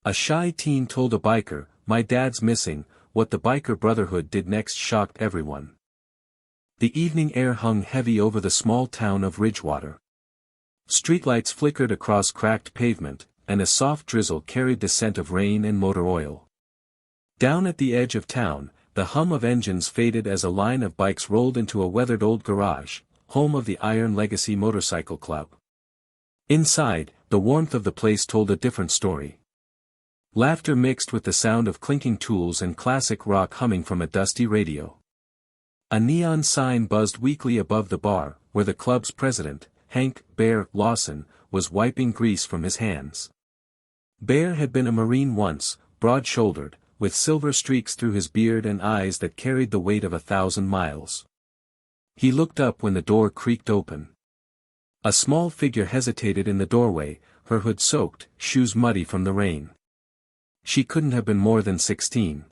A shy teen told a biker, "My dad's missing." What the biker Brotherhood did next shocked everyone. The evening air hung heavy over the small town of Ridgewater. Streetlights flickered across cracked pavement, and a soft drizzle carried the scent of rain and motor oil. Down at the edge of town, the hum of engines faded as a line of bikes rolled into a weathered old garage, home of the Iron Legacy Motorcycle Club. Inside, the warmth of the place told a different story. Laughter mixed with the sound of clinking tools and classic rock humming from a dusty radio. A neon sign buzzed weakly above the bar, where the club's president, Hank "Bear" Lawson, was wiping grease from his hands. Bear had been a Marine once, broad-shouldered, with silver streaks through his beard and eyes that carried the weight of 1,000 miles. He looked up when the door creaked open. A small figure hesitated in the doorway, her hood soaked, shoes muddy from the rain. She couldn't have been more than 16.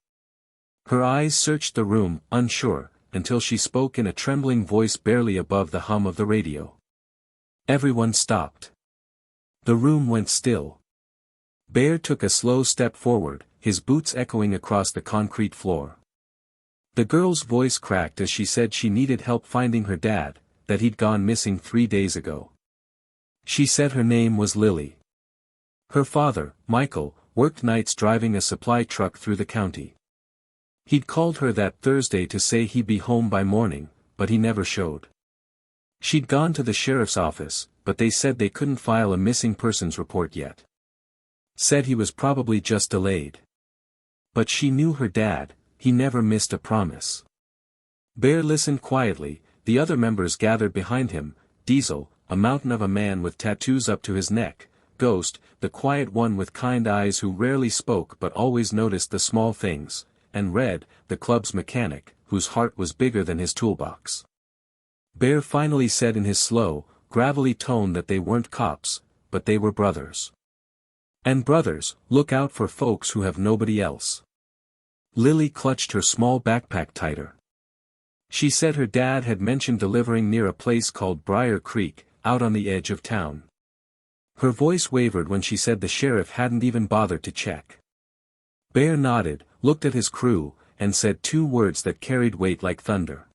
Her eyes searched the room, unsure, until she spoke in a trembling voice barely above the hum of the radio. Everyone stopped. The room went still. Bear took a slow step forward, his boots echoing across the concrete floor. The girl's voice cracked as she said she needed help finding her dad, that he'd gone missing 3 days ago. She said her name was Lily. Her father, Michael, worked nights driving a supply truck through the county. He'd called her that Thursday to say he'd be home by morning, but he never showed. She'd gone to the sheriff's office, but they said they couldn't file a missing persons report yet. Said he was probably just delayed. But she knew her dad, he never missed a promise. Bear listened quietly, the other members gathered behind him, Diesel, a mountain of a man with tattoos up to his neck, Ghost, the quiet one with kind eyes who rarely spoke but always noticed the small things, and Red, the club's mechanic, whose heart was bigger than his toolbox. Bear finally said in his slow, gravelly tone that they weren't cops, but they were brothers. And brothers, look out for folks who have nobody else. Lily clutched her small backpack tighter. She said her dad had mentioned delivering near a place called Briar Creek, out on the edge of town. Her voice wavered when she said the sheriff hadn't even bothered to check. Bear nodded, looked at his crew, and said 2 words that carried weight like thunder.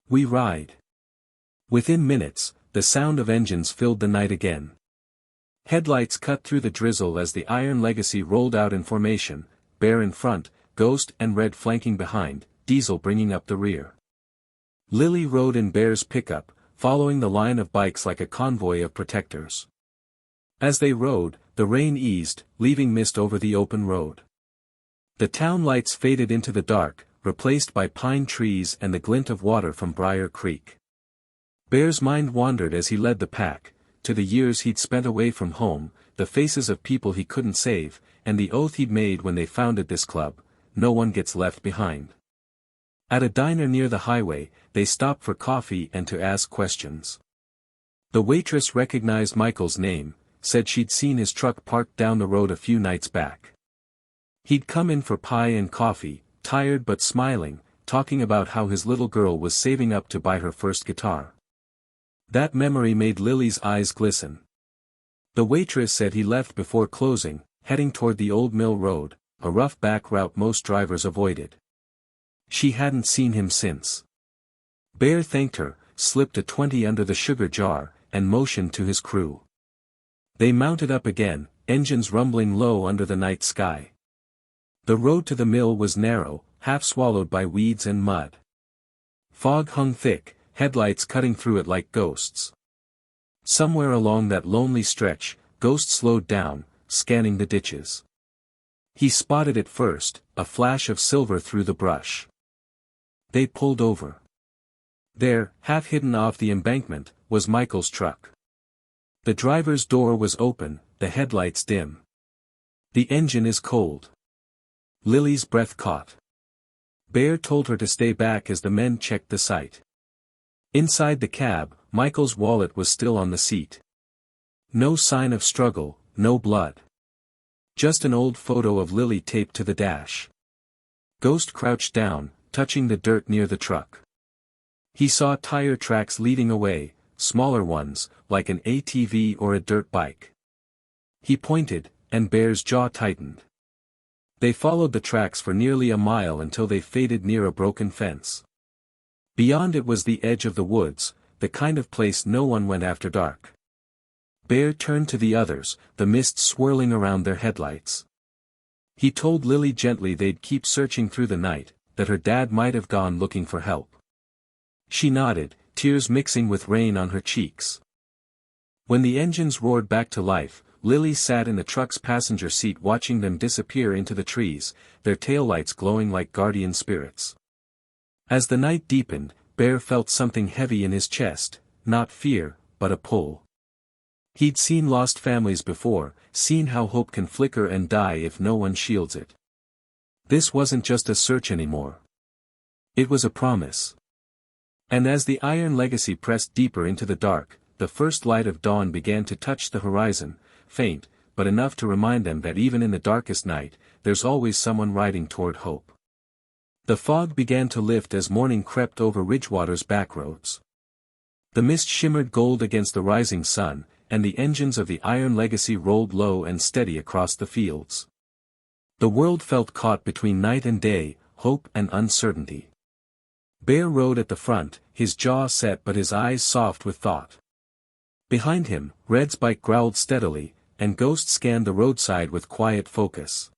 "We ride." Within minutes, the sound of engines filled the night again. Headlights cut through the drizzle as the Iron Legacy rolled out in formation, Bear in front, Ghost and Red flanking behind, Diesel bringing up the rear. Lily rode in Bear's pickup, following the line of bikes like a convoy of protectors. As they rode, the rain eased, leaving mist over the open road. The town lights faded into the dark, replaced by pine trees and the glint of water from Briar Creek. Bear's mind wandered as he led the pack, to the years he'd spent away from home, the faces of people he couldn't save, and the oath he'd made when they founded this club: no one gets left behind. At a diner near the highway, they stopped for coffee and to ask questions. The waitress recognized Michael's name, said she'd seen his truck parked down the road a few nights back. He'd come in for pie and coffee, tired but smiling, talking about how his little girl was saving up to buy her first guitar. That memory made Lily's eyes glisten. The waitress said he left before closing, heading toward the Old Mill Road, a rough back route most drivers avoided. She hadn't seen him since. Bear thanked her, slipped a 20 under the sugar jar, and motioned to his crew. They mounted up again, engines rumbling low under the night sky. The road to the mill was narrow, half swallowed by weeds and mud. Fog hung thick, headlights cutting through it like ghosts. Somewhere along that lonely stretch, Ghost slowed down, scanning the ditches. He spotted it first, a flash of silver through the brush. They pulled over. There, half hidden off the embankment, was Michael's truck. The driver's door was open, the headlights dim. "The engine is cold." Lily's breath caught. Bear told her to stay back as the men checked the site. Inside the cab, Michael's wallet was still on the seat. No sign of struggle, no blood. Just an old photo of Lily taped to the dash. Ghost crouched down, touching the dirt near the truck. He saw tire tracks leading away, smaller ones, like an ATV or a dirt bike. He pointed, and Bear's jaw tightened. They followed the tracks for nearly a mile until they faded near a broken fence. Beyond it was the edge of the woods, the kind of place no one went after dark. Bear turned to the others, the mist swirling around their headlights. He told Lily gently they'd keep searching through the night, that her dad might have gone looking for help. She nodded, tears mixing with rain on her cheeks. When the engines roared back to life, Lily sat in the truck's passenger seat watching them disappear into the trees, their taillights glowing like guardian spirits. As the night deepened, Bear felt something heavy in his chest, not fear, but a pull. He'd seen lost families before, seen how hope can flicker and die if no one shields it. This wasn't just a search anymore. It was a promise. And as the Iron Legacy pressed deeper into the dark, the first light of dawn began to touch the horizon, faint, but enough to remind them that even in the darkest night, there's always someone riding toward hope. The fog began to lift as morning crept over Ridgewater's backroads. The mist shimmered gold against the rising sun, and the engines of the Iron Legacy rolled low and steady across the fields. The world felt caught between night and day, hope and uncertainty. Bear rode at the front, his jaw set but his eyes soft with thought. Behind him, Red's bike growled steadily, and Ghost scanned the roadside with quiet focus.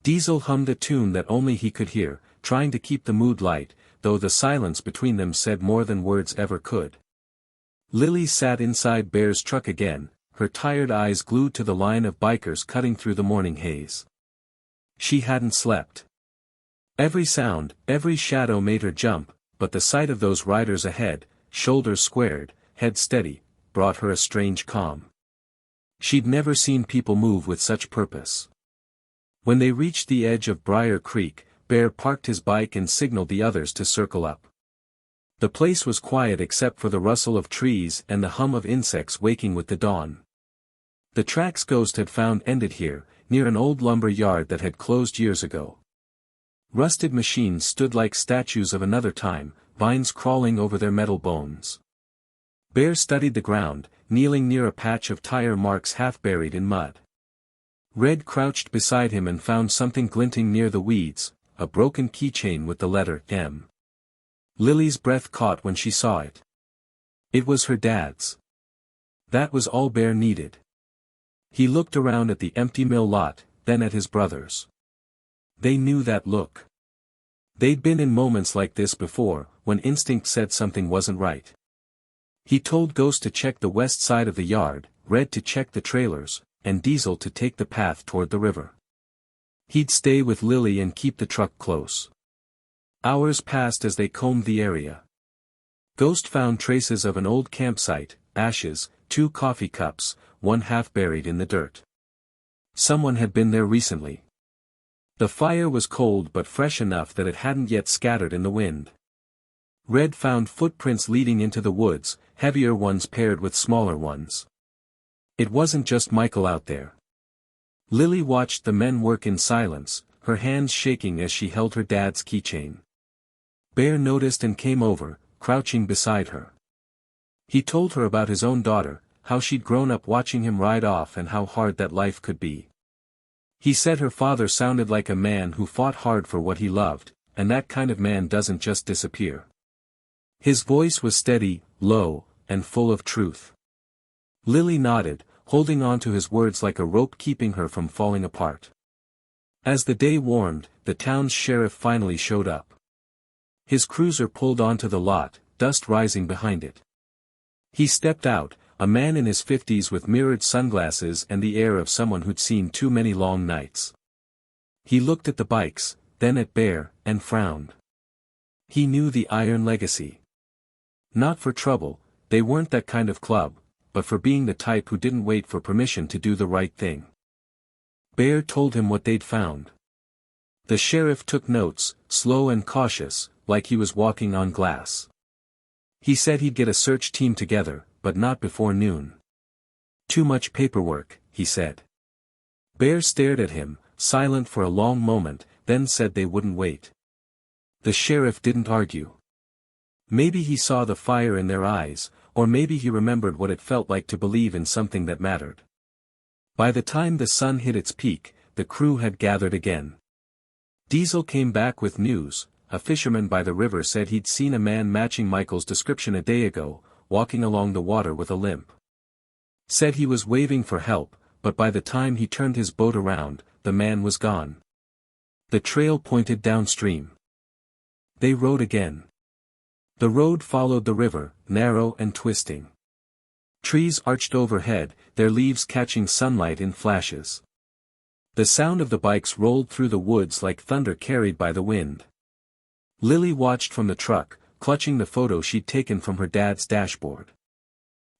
Diesel hummed a tune that only he could hear, trying to keep the mood light, though the silence between them said more than words ever could. Lily sat inside Bear's truck again, her tired eyes glued to the line of bikers cutting through the morning haze. She hadn't slept. Every sound, every shadow made her jump, but the sight of those riders ahead, shoulders squared, head steady, brought her a strange calm. She'd never seen people move with such purpose. When they reached the edge of Briar Creek, Bear parked his bike and signaled the others to circle up. The place was quiet except for the rustle of trees and the hum of insects waking with the dawn. The tracks Ghost had found ended here, near an old lumber yard that had closed years ago. Rusted machines stood like statues of another time, vines crawling over their metal bones. Bear studied the ground, kneeling near a patch of tire marks half buried in mud. Red crouched beside him and found something glinting near the weeds, a broken keychain with the letter M. Lily's breath caught when she saw it. It was her dad's. That was all Bear needed. He looked around at the empty mill lot, then at his brothers. They knew that look. They'd been in moments like this before, when instinct said something wasn't right. He told Ghost to check the west side of the yard, Red to check the trailers, and Diesel to take the path toward the river. He'd stay with Lily and keep the truck close. Hours passed as they combed the area. Ghost found traces of an old campsite, ashes, 2 coffee cups, one half buried in the dirt. Someone had been there recently. The fire was cold but fresh enough that it hadn't yet scattered in the wind. Red found footprints leading into the woods, heavier ones paired with smaller ones. It wasn't just Michael out there. Lily watched the men work in silence, her hands shaking as she held her dad's keychain. Bear noticed and came over, crouching beside her. He told her about his own daughter, how she'd grown up watching him ride off and how hard that life could be. He said her father sounded like a man who fought hard for what he loved, and that kind of man doesn't just disappear. His voice was steady, low, and full of truth. Lily nodded, holding on to his words like a rope keeping her from falling apart. As the day warmed, the town's sheriff finally showed up. His cruiser pulled onto the lot, dust rising behind it. He stepped out, a man in his 50s with mirrored sunglasses and the air of someone who'd seen too many long nights. He looked at the bikes, then at Bear, and frowned. He knew the Iron Legacy. Not for trouble, they weren't that kind of club, but for being the type who didn't wait for permission to do the right thing. Bear told him what they'd found. The sheriff took notes, slow and cautious, like he was walking on glass. He said he'd get a search team together, but not before noon. Too much paperwork, he said. Bear stared at him, silent for a long moment, then said they wouldn't wait. The sheriff didn't argue. Maybe he saw the fire in their eyes, or maybe he remembered what it felt like to believe in something that mattered. By the time the sun hit its peak, the crew had gathered again. Diesel came back with news. A fisherman by the river said he'd seen a man matching Michael's description a day ago, walking along the water with a limp. Said he was waving for help, but by the time he turned his boat around, the man was gone. The trail pointed downstream. They rowed again. The road followed the river, narrow and twisting. Trees arched overhead, their leaves catching sunlight in flashes. The sound of the bikes rolled through the woods like thunder carried by the wind. Lily watched from the truck, clutching the photo she'd taken from her dad's dashboard.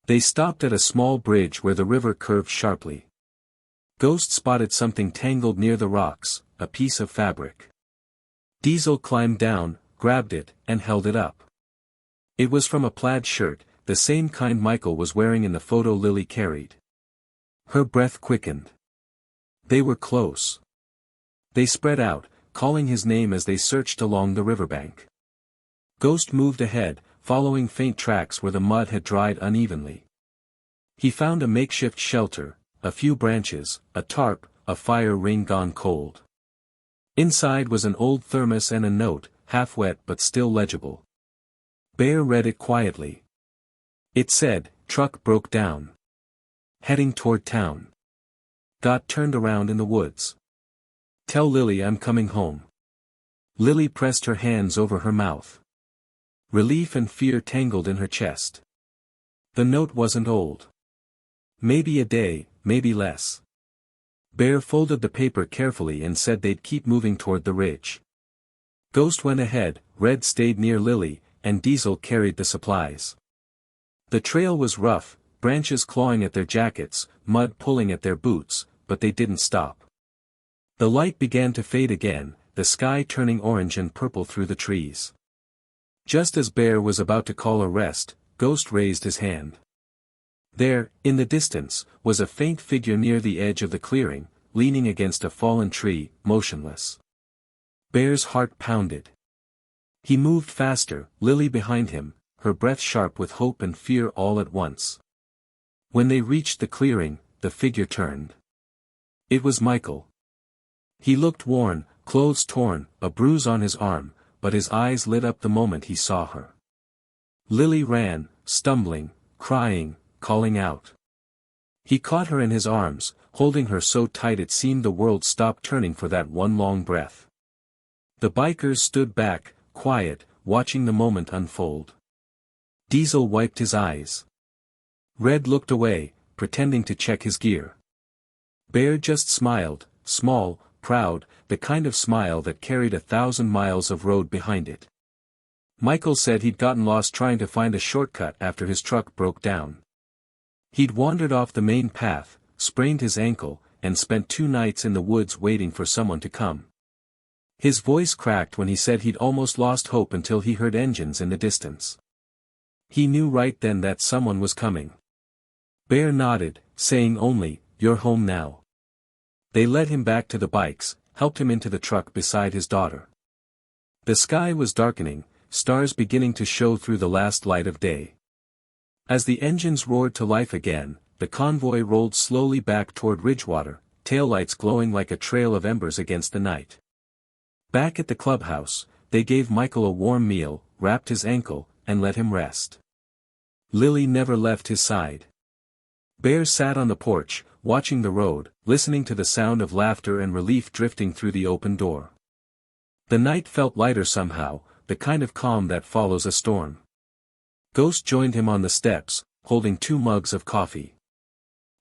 They stopped at a small bridge where the river curved sharply. Ghost spotted something tangled near the rocks, a piece of fabric. Diesel climbed down, grabbed it, and held it up. It was from a plaid shirt, the same kind Michael was wearing in the photo Lily carried. Her breath quickened. They were close. They spread out, calling his name as they searched along the riverbank. Ghost moved ahead, following faint tracks where the mud had dried unevenly. He found a makeshift shelter, a few branches, a tarp, a fire ring gone cold. Inside was an old thermos and a note, half wet but still legible. Bear read it quietly. It said, "Truck broke down. Heading toward town. Got turned around in the woods. Tell Lily I'm coming home." Lily pressed her hands over her mouth. Relief and fear tangled in her chest. The note wasn't old. Maybe a day, maybe less. Bear folded the paper carefully and said they'd keep moving toward the ridge. Ghost went ahead, Red stayed near Lily, and Diesel carried the supplies. The trail was rough, branches clawing at their jackets, mud pulling at their boots, but they didn't stop. The light began to fade again, the sky turning orange and purple through the trees. Just as Bear was about to call a rest, Ghost raised his hand. There, in the distance, was a faint figure near the edge of the clearing, leaning against a fallen tree, motionless. Bear's heart pounded. He moved faster, Lily behind him, her breath sharp with hope and fear all at once. When they reached the clearing, the figure turned. It was Michael. He looked worn, clothes torn, a bruise on his arm, but his eyes lit up the moment he saw her. Lily ran, stumbling, crying, calling out. He caught her in his arms, holding her so tight it seemed the world stopped turning for that one long breath. The bikers stood back, quiet, watching the moment unfold. Diesel wiped his eyes. Red looked away, pretending to check his gear. Bear just smiled, small, proud, the kind of smile that carried 1,000 miles of road behind it. Michael said he'd gotten lost trying to find a shortcut after his truck broke down. He'd wandered off the main path, sprained his ankle, and spent 2 nights in the woods waiting for someone to come. His voice cracked when he said he'd almost lost hope until he heard engines in the distance. He knew right then that someone was coming. Bear nodded, saying only, "You're home now." They led him back to the bikes, helped him into the truck beside his daughter. The sky was darkening, stars beginning to show through the last light of day. As the engines roared to life again, the convoy rolled slowly back toward Ridgewater, taillights glowing like a trail of embers against the night. Back at the clubhouse, they gave Michael a warm meal, wrapped his ankle, and let him rest. Lily never left his side. Bear sat on the porch, watching the road, listening to the sound of laughter and relief drifting through the open door. The night felt lighter somehow, the kind of calm that follows a storm. Ghost joined him on the steps, holding 2 mugs of coffee.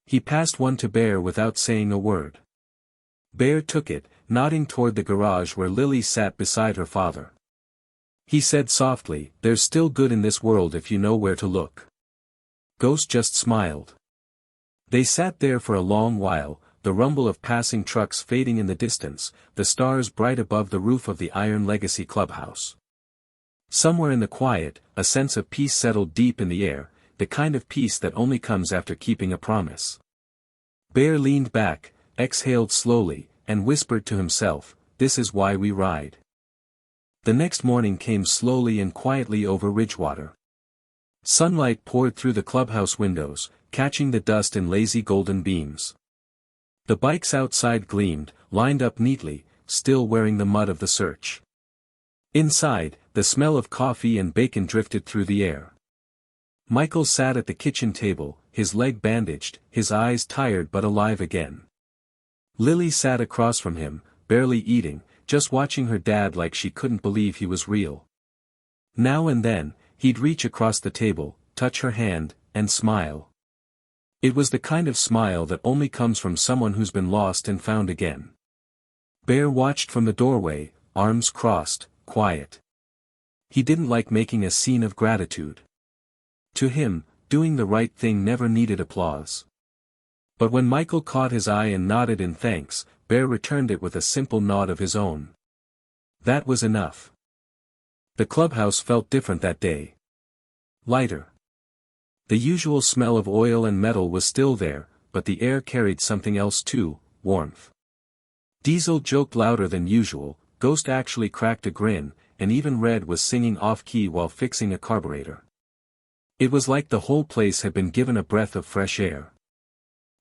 He passed one to Bear without saying a word. Bear took it, nodding toward the garage where Lily sat beside her father. He said softly, "There's still good in this world if you know where to look." Ghost just smiled. They sat there for a long while, the rumble of passing trucks fading in the distance, the stars bright above the roof of the Iron Legacy clubhouse. Somewhere in the quiet, a sense of peace settled deep in the air, the kind of peace that only comes after keeping a promise. Bear leaned back, exhaled slowly, and whispered to himself, "This is why we ride." The next morning came slowly and quietly over Ridgewater. Sunlight poured through the clubhouse windows, catching the dust in lazy golden beams. The bikes outside gleamed, lined up neatly, still wearing the mud of the search. Inside, the smell of coffee and bacon drifted through the air. Michael sat at the kitchen table, his leg bandaged, his eyes tired but alive again. Lily sat across from him, barely eating, just watching her dad like she couldn't believe he was real. Now and then, he'd reach across the table, touch her hand, and smile. It was the kind of smile that only comes from someone who's been lost and found again. Bear watched from the doorway, arms crossed, quiet. He didn't like making a scene of gratitude. To him, doing the right thing never needed applause. But when Michael caught his eye and nodded in thanks, Bear returned it with a simple nod of his own. That was enough. The clubhouse felt different that day. Lighter. The usual smell of oil and metal was still there, but the air carried something else too, warmth. Diesel joked louder than usual, Ghost actually cracked a grin, and even Red was singing off-key while fixing a carburetor. It was like the whole place had been given a breath of fresh air.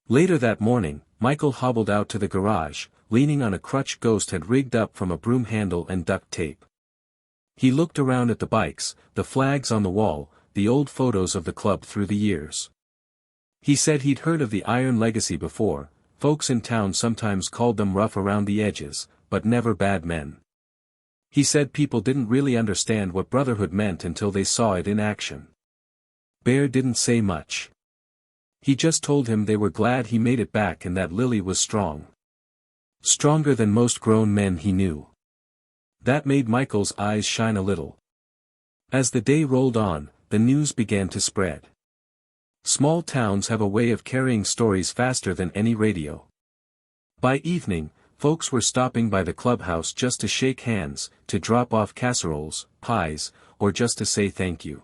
Later that morning, Michael hobbled out to the garage, leaning on a crutch Ghost had rigged up from a broom handle and duct tape. He looked around at the bikes, the flags on the wall, the old photos of the club through the years. He said he'd heard of the Iron Legacy before, folks in town sometimes called them rough around the edges, but never bad men. He said people didn't really understand what Brotherhood meant until they saw it in action. Bear didn't say much. He just told him they were glad he made it back and that Lily was strong. Stronger than most grown men he knew. That made Michael's eyes shine a little. As the day rolled on, the news began to spread. Small towns have a way of carrying stories faster than any radio. By evening, folks were stopping by the clubhouse just to shake hands, to drop off casseroles, pies, or just to say thank you.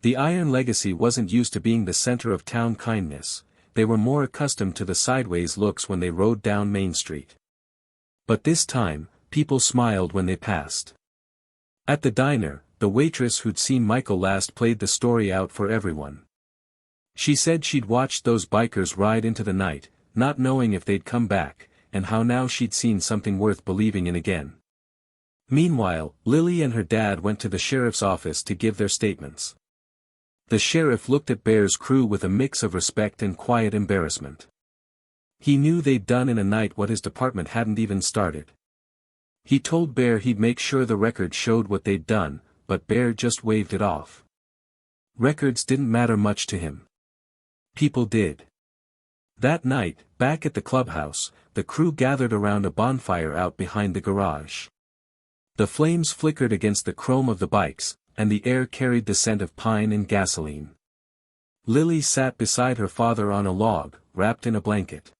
The Iron Legacy wasn't used to being the center of town kindness, they were more accustomed to the sideways looks when they rode down Main Street. But this time, people smiled when they passed. At the diner, the waitress who'd seen Michael last played the story out for everyone. She said she'd watched those bikers ride into the night, not knowing if they'd come back, and how now she'd seen something worth believing in again. Meanwhile, Lily and her dad went to the sheriff's office to give their statements. The sheriff looked at Bear's crew with a mix of respect and quiet embarrassment. He knew they'd done in a night what his department hadn't even started. He told Bear he'd make sure the record showed what they'd done, but Bear just waved it off. Records didn't matter much to him. People did. That night, back at the clubhouse, the crew gathered around a bonfire out behind the garage. The flames flickered against the chrome of the bikes, and the air carried the scent of pine and gasoline. Lily sat beside her father on a log, wrapped in a blanket.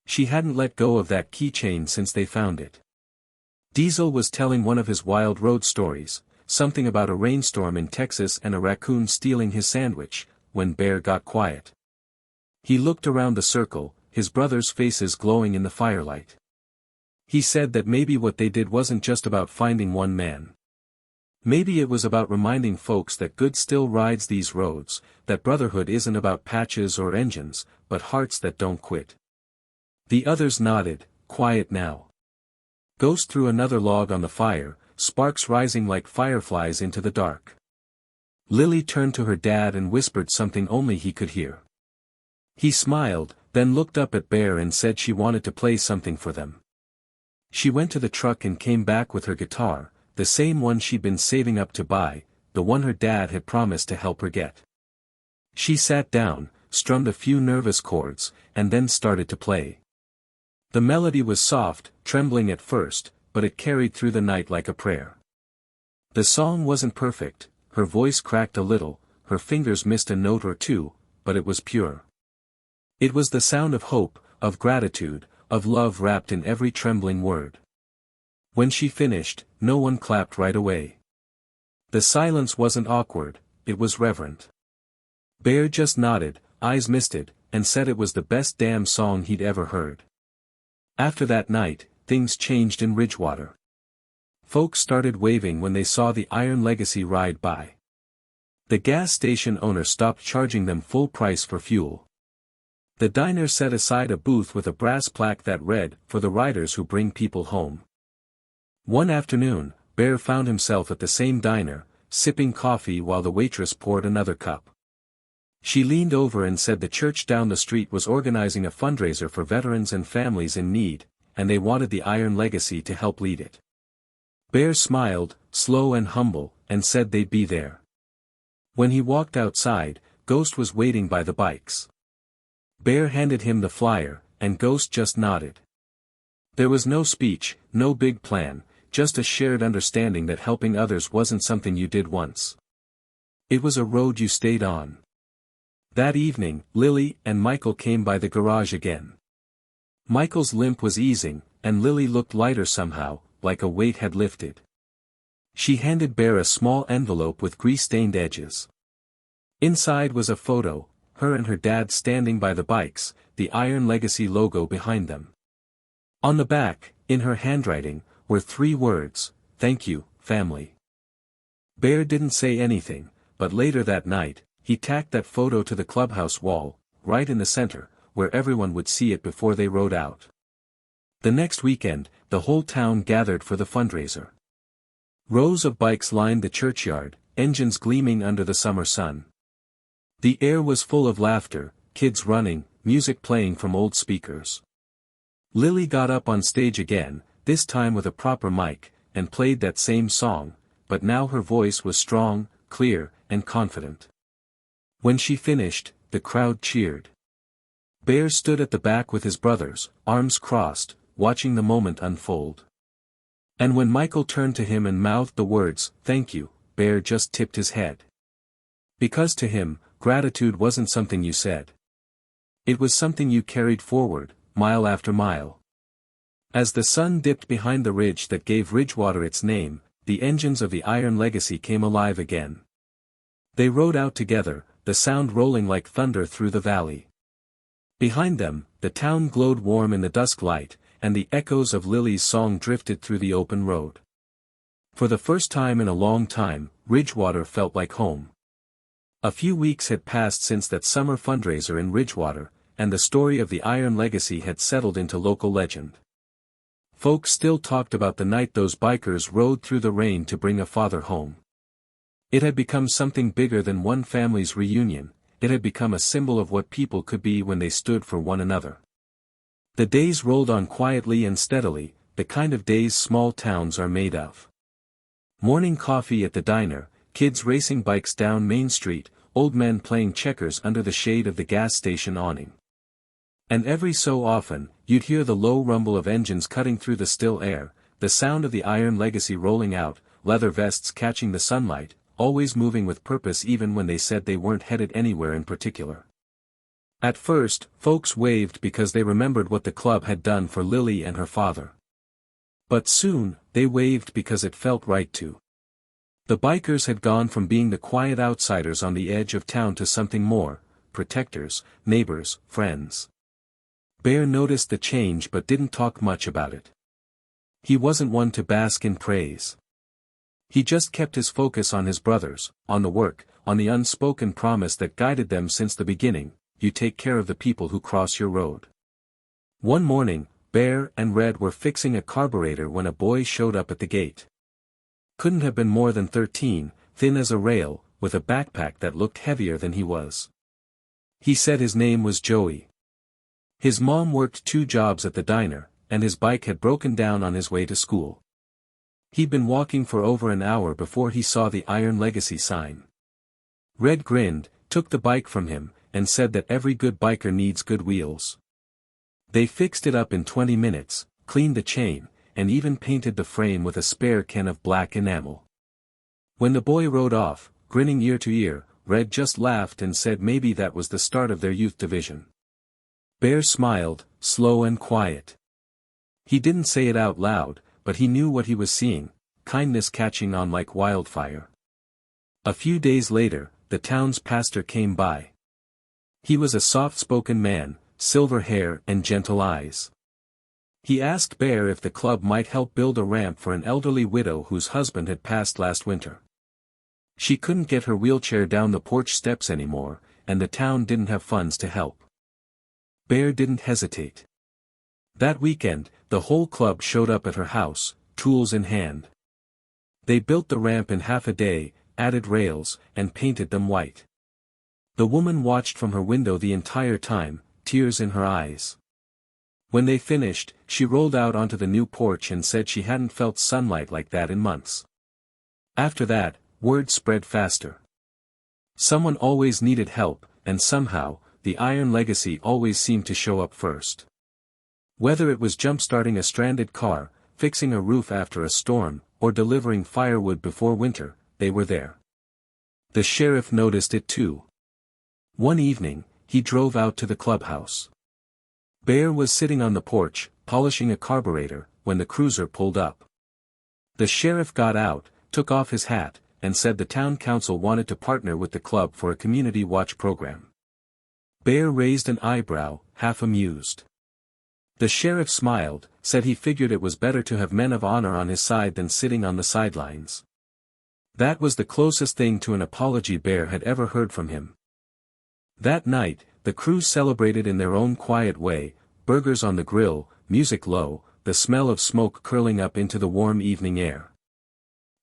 She hadn't let go of that keychain since they found it. Diesel was telling one of his wild road stories, something about a rainstorm in Texas and a raccoon stealing his sandwich, when Bear got quiet. He looked around the circle, his brothers' faces glowing in the firelight. He said that maybe what they did wasn't just about finding one man. Maybe it was about reminding folks that good still rides these roads, that Brotherhood isn't about patches or engines, but hearts that don't quit. The others nodded, quiet now. Ghost threw another log on the fire, sparks rising like fireflies into the dark. Lily turned to her dad and whispered something only he could hear. He smiled, then looked up at Bear and said she wanted to play something for them. She went to the truck and came back with her guitar, the same one she'd been saving up to buy, the one her dad had promised to help her get. She sat down, strummed a few nervous chords, and then started to play. The melody was soft, trembling at first, but it carried through the night like a prayer. The song wasn't perfect, her voice cracked a little, her fingers missed a note or two, but it was pure. It was the sound of hope, of gratitude, of love wrapped in every trembling word. When she finished, no one clapped right away. The silence wasn't awkward, it was reverent. Bear just nodded, eyes misted, and said it was the best damn song he'd ever heard. After that night, things changed in Ridgewater. Folks started waving when they saw the Iron Legacy ride by. The gas station owner stopped charging them full price for fuel. The diner set aside a booth with a brass plaque that read, "For the riders who bring people home." One afternoon, Bear found himself at the same diner, sipping coffee while the waitress poured another cup. She leaned over and said the church down the street was organizing a fundraiser for veterans and families in need, and they wanted the Iron Legacy to help lead it. Bear smiled, slow and humble, and said they'd be there. When he walked outside, Ghost was waiting by the bikes. Bear handed him the flyer, and Ghost just nodded. There was no speech, no big plan, just a shared understanding that helping others wasn't something you did once. It was a road you stayed on. That evening, Lily and Michael came by the garage again. Michael's limp was easing, and Lily looked lighter somehow, like a weight had lifted. She handed Bear a small envelope with grease-stained edges. Inside was a photo, her and her dad standing by the bikes, the Iron Legacy logo behind them. On the back, in her handwriting, were 3 words, "Thank you, family." Bear didn't say anything, but later that night, he tacked that photo to the clubhouse wall, right in the center, where everyone would see it before they rode out. The next weekend, the whole town gathered for the fundraiser. Rows of bikes lined the churchyard, engines gleaming under the summer sun. The air was full of laughter, kids running, music playing from old speakers. Lily got up on stage again, this time with a proper mic, and played that same song, but now her voice was strong, clear, and confident. When she finished, the crowd cheered. Bear stood at the back with his brothers, arms crossed, watching the moment unfold. And when Michael turned to him and mouthed the words, "Thank you," Bear just tipped his head. Because to him, gratitude wasn't something you said. It was something you carried forward, mile after mile. As the sun dipped behind the ridge that gave Ridgewater its name, the engines of the Iron Legacy came alive again. They rode out together, the sound rolling like thunder through the valley. Behind them, the town glowed warm in the dusk light, and the echoes of Lily's song drifted through the open road. For the first time in a long time, Ridgewater felt like home. A few weeks had passed since that summer fundraiser in Ridgewater, and the story of the Iron Legacy had settled into local legend. Folks still talked about the night those bikers rode through the rain to bring a father home. It had become something bigger than one family's reunion, it had become a symbol of what people could be when they stood for one another. The days rolled on quietly and steadily, the kind of days small towns are made of. Morning coffee at the diner, kids racing bikes down Main Street, old men playing checkers under the shade of the gas station awning. And every so often, you'd hear the low rumble of engines cutting through the still air, the sound of the Iron Legacy rolling out, leather vests catching the sunlight, always moving with purpose even when they said they weren't headed anywhere in particular. At first, folks waved because they remembered what the club had done for Lily and her father. But soon, they waved because it felt right to. The bikers had gone from being the quiet outsiders on the edge of town to something more, protectors, neighbors, friends. Bear noticed the change but didn't talk much about it. He wasn't one to bask in praise. He just kept his focus on his brothers, on the work, on the unspoken promise that guided them since the beginning: you take care of the people who cross your road. One morning, Bear and Red were fixing a carburetor when a boy showed up at the gate. Couldn't have been more than 13, thin as a rail, with a backpack that looked heavier than he was. He said his name was Joey. His mom worked 2 jobs at the diner, and his bike had broken down on his way to school. He'd been walking for over an hour before he saw the Iron Legacy sign. Red grinned, took the bike from him, and said that every good biker needs good wheels. They fixed it up in 20 minutes, cleaned the chain, and even painted the frame with a spare can of black enamel. When the boy rode off, grinning ear to ear, Red just laughed and said maybe that was the start of their youth division. Bear smiled, slow and quiet. He didn't say it out loud, but he knew what he was seeing, kindness catching on like wildfire. A few days later, the town's pastor came by. He was a soft-spoken man, silver hair and gentle eyes. He asked Bear if the club might help build a ramp for an elderly widow whose husband had passed last winter. She couldn't get her wheelchair down the porch steps anymore, and the town didn't have funds to help. Bear didn't hesitate. That weekend, the whole club showed up at her house, tools in hand. They built the ramp in half a day, added rails, and painted them white. The woman watched from her window the entire time, tears in her eyes. When they finished, she rolled out onto the new porch and said she hadn't felt sunlight like that in months. After that, word spread faster. Someone always needed help, and somehow, the Iron Legacy always seemed to show up first. Whether it was jump-starting a stranded car, fixing a roof after a storm, or delivering firewood before winter, they were there. The sheriff noticed it too. One evening, he drove out to the clubhouse. Bear was sitting on the porch, polishing a carburetor, when the cruiser pulled up. The sheriff got out, took off his hat, and said the town council wanted to partner with the club for a community watch program. Bear raised an eyebrow, half amused. The sheriff smiled, said he figured it was better to have men of honor on his side than sitting on the sidelines. That was the closest thing to an apology Bear had ever heard from him. That night, the crew celebrated in their own quiet way, burgers on the grill, music low, the smell of smoke curling up into the warm evening air.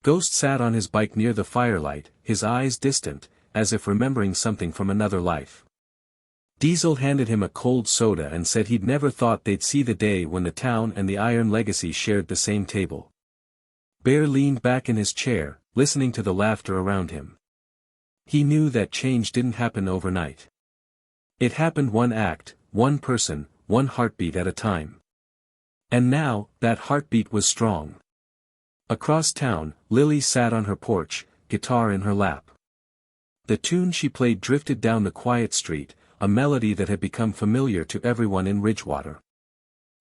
Ghost sat on his bike near the firelight, his eyes distant, as if remembering something from another life. Diesel handed him a cold soda and said he'd never thought they'd see the day when the town and the Iron Legacy shared the same table. Bear leaned back in his chair, listening to the laughter around him. He knew that change didn't happen overnight. It happened one act, one person, one heartbeat at a time. And now, that heartbeat was strong. Across town, Lily sat on her porch, guitar in her lap. The tune she played drifted down the quiet street, a melody that had become familiar to everyone in Ridgewater.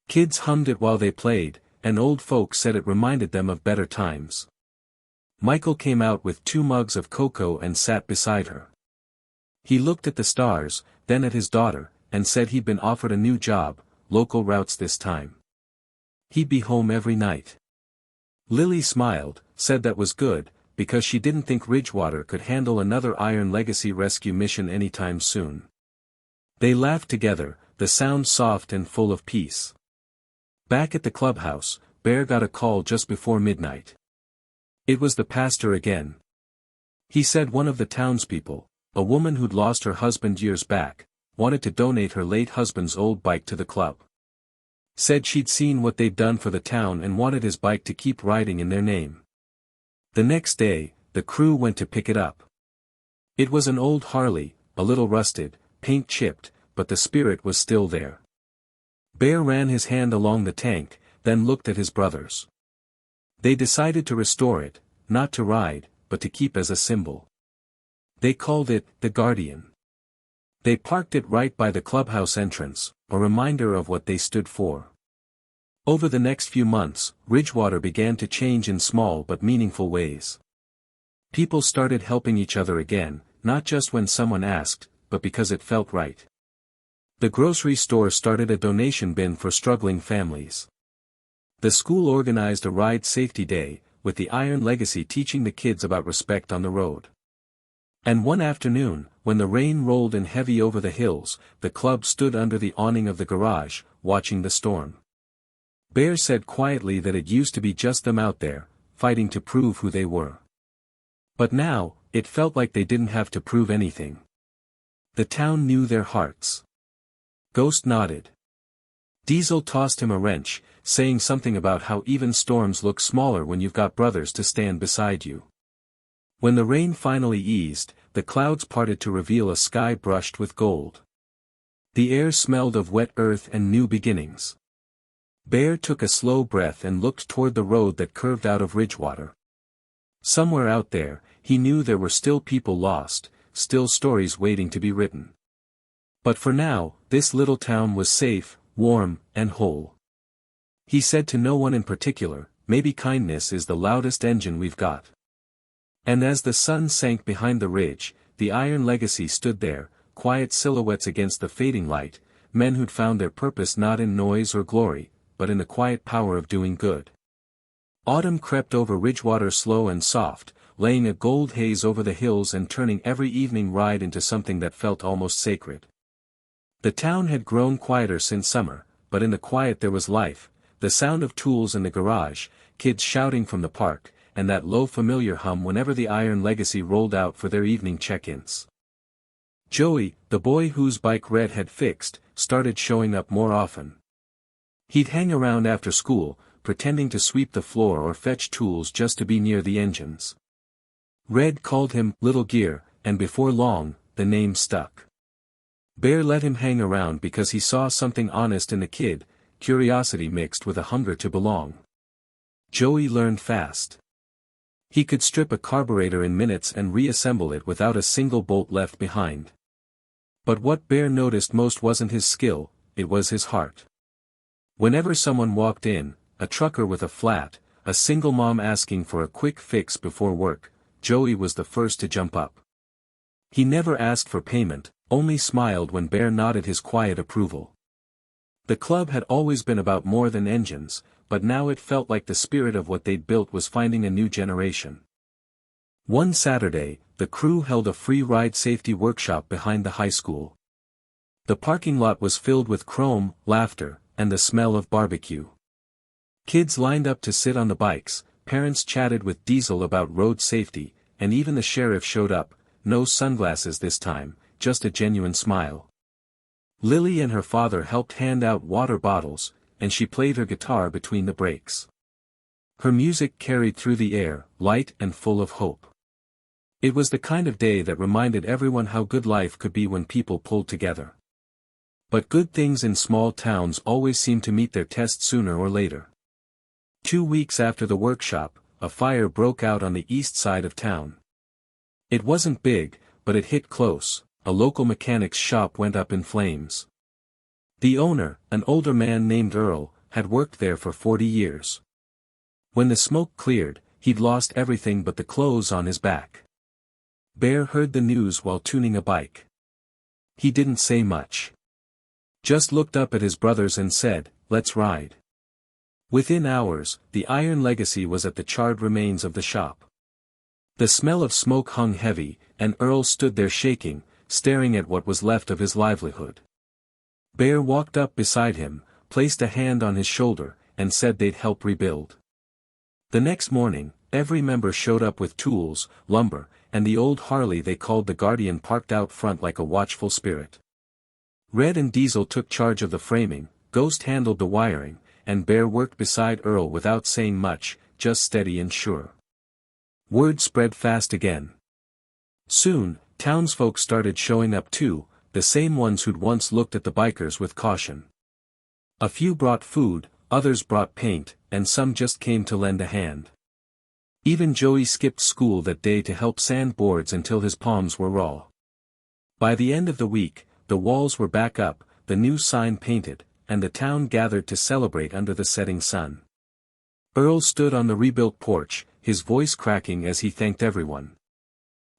Kids hummed it while they played, and old folks said it reminded them of better times. Michael came out with 2 mugs of cocoa and sat beside her. He looked at the stars, then at his daughter, and said he'd been offered a new job, local routes this time. He'd be home every night. Lily smiled, said that was good, because she didn't think Ridgewater could handle another Iron Legacy rescue mission anytime soon. They laughed together, the sound soft and full of peace. Back at the clubhouse, Bear got a call just before midnight. It was the pastor again. He said one of the townspeople, a woman who'd lost her husband years back, wanted to donate her late husband's old bike to the club. Said she'd seen what they'd done for the town and wanted his bike to keep riding in their name. The next day, the crew went to pick it up. It was an old Harley, a little rusted, paint chipped, but the spirit was still there. Bear ran his hand along the tank, then looked at his brothers. They decided to restore it, not to ride, but to keep as a symbol. They called it the Guardian. They parked it right by the clubhouse entrance, a reminder of what they stood for. Over the next few months, Ridgewater began to change in small but meaningful ways. People started helping each other again, not just when someone asked, but because it felt right. The grocery store started a donation bin for struggling families. The school organized a ride safety day, with the Iron Legacy teaching the kids about respect on the road. And one afternoon, when the rain rolled in heavy over the hills, the club stood under the awning of the garage, watching the storm. Bear said quietly that it used to be just them out there, fighting to prove who they were. But now, it felt like they didn't have to prove anything. The town knew their hearts. Ghost nodded. Diesel tossed him a wrench, saying something about how even storms look smaller when you've got brothers to stand beside you. When the rain finally eased, the clouds parted to reveal a sky brushed with gold. The air smelled of wet earth and new beginnings. Bear took a slow breath and looked toward the road that curved out of Ridgewater. Somewhere out there, he knew there were still people lost, still stories waiting to be written. But for now, this little town was safe, warm, and whole. He said to no one in particular, maybe kindness is the loudest engine we've got. And as the sun sank behind the ridge, the Iron Legacy stood there, quiet silhouettes against the fading light, men who'd found their purpose not in noise or glory, but in the quiet power of doing good. Autumn crept over Ridgewater slow and soft, laying a gold haze over the hills and turning every evening ride into something that felt almost sacred. The town had grown quieter since summer, but in the quiet there was life, the sound of tools in the garage, kids shouting from the park, and that low familiar hum whenever the Iron Legacy rolled out for their evening check-ins. Joey, the boy whose bike Red had fixed, started showing up more often. He'd hang around after school, pretending to sweep the floor or fetch tools just to be near the engines. Red called him Little Gear, and before long, the name stuck. Bear let him hang around because he saw something honest in the kid, curiosity mixed with a hunger to belong. Joey learned fast. He could strip a carburetor in minutes and reassemble it without a single bolt left behind. But what Bear noticed most wasn't his skill, it was his heart. Whenever someone walked in, a trucker with a flat, a single mom asking for a quick fix before work, Joey was the first to jump up. He never asked for payment, only smiled when Bear nodded his quiet approval. The club had always been about more than engines, but now it felt like the spirit of what they'd built was finding a new generation. One Saturday, the crew held a free ride safety workshop behind the high school. The parking lot was filled with chrome, laughter, and the smell of barbecue. Kids lined up to sit on the bikes, parents chatted with Diesel about road safety, and even the sheriff showed up, no sunglasses this time, just a genuine smile. Lily and her father helped hand out water bottles, and she played her guitar between the breaks. Her music carried through the air, light and full of hope. It was the kind of day that reminded everyone how good life could be when people pulled together. But good things in small towns always seem to meet their test sooner or later. 2 weeks after the workshop, a fire broke out on the east side of town. It wasn't big, but it hit close. A local mechanic's shop went up in flames. The owner, an older man named Earl, had worked there for 40 years. When the smoke cleared, he'd lost everything but the clothes on his back. Bear heard the news while tuning a bike. He didn't say much. Just looked up at his brothers and said, "Let's ride." Within hours, the Iron Legacy was at the charred remains of the shop. The smell of smoke hung heavy, and Earl stood there shaking, staring at what was left of his livelihood. Bear walked up beside him, placed a hand on his shoulder, and said they'd help rebuild. The next morning, every member showed up with tools, lumber, and the old Harley they called the Guardian parked out front like a watchful spirit. Red and Diesel took charge of the framing, Ghost handled the wiring, and Bear worked beside Earl without saying much, just steady and sure. Word spread fast again. Soon, townsfolk started showing up too, the same ones who'd once looked at the bikers with caution. A few brought food, others brought paint, and some just came to lend a hand. Even Joey skipped school that day to help sand boards until his palms were raw. By the end of the week, the walls were back up, the new sign painted, and the town gathered to celebrate under the setting sun. Earl stood on the rebuilt porch, his voice cracking as he thanked everyone.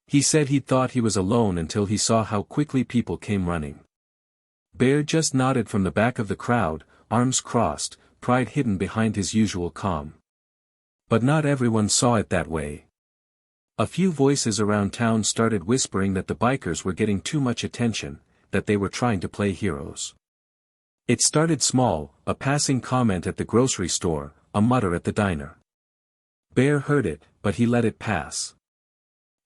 He said he'd thought he was alone until he saw how quickly people came running. Bear just nodded from the back of the crowd, arms crossed, pride hidden behind his usual calm. But not everyone saw it that way. A few voices around town started whispering that the bikers were getting too much attention, that they were trying to play heroes. It started small, a passing comment at the grocery store, a mutter at the diner. Bear heard it, but he let it pass.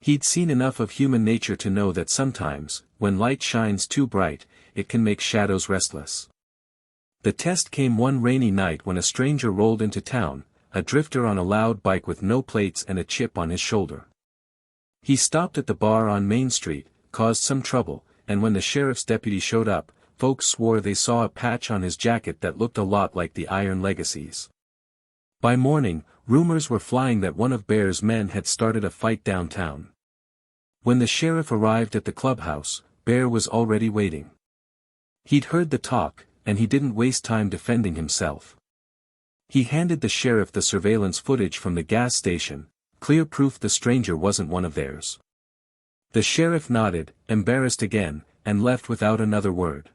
He'd seen enough of human nature to know that sometimes, when light shines too bright, it can make shadows restless. The test came one rainy night when a stranger rolled into town, a drifter on a loud bike with no plates and a chip on his shoulder. He stopped at the bar on Main Street, caused some trouble, and when the sheriff's deputy showed up, folks swore they saw a patch on his jacket that looked a lot like the Iron Legacy's. By morning, rumors were flying that one of Bear's men had started a fight downtown. When the sheriff arrived at the clubhouse, Bear was already waiting. He'd heard the talk, and he didn't waste time defending himself. He handed the sheriff the surveillance footage from the gas station, clear proof the stranger wasn't one of theirs. The sheriff nodded, embarrassed again, and left without another word.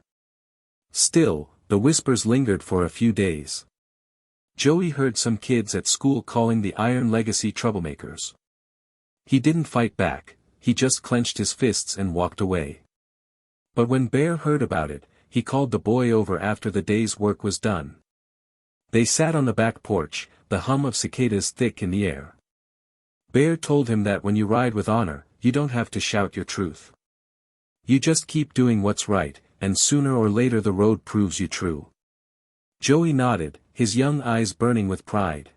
Still, the whispers lingered for a few days. Joey heard some kids at school calling the Iron Legacy troublemakers. He didn't fight back, he just clenched his fists and walked away. But when Bear heard about it, he called the boy over after the day's work was done. They sat on the back porch, the hum of cicadas thick in the air. Bear told him that when you ride with honor, you don't have to shout your truth. You just keep doing what's right, and sooner or later the road proves you true. Joey nodded, his young eyes burning with pride.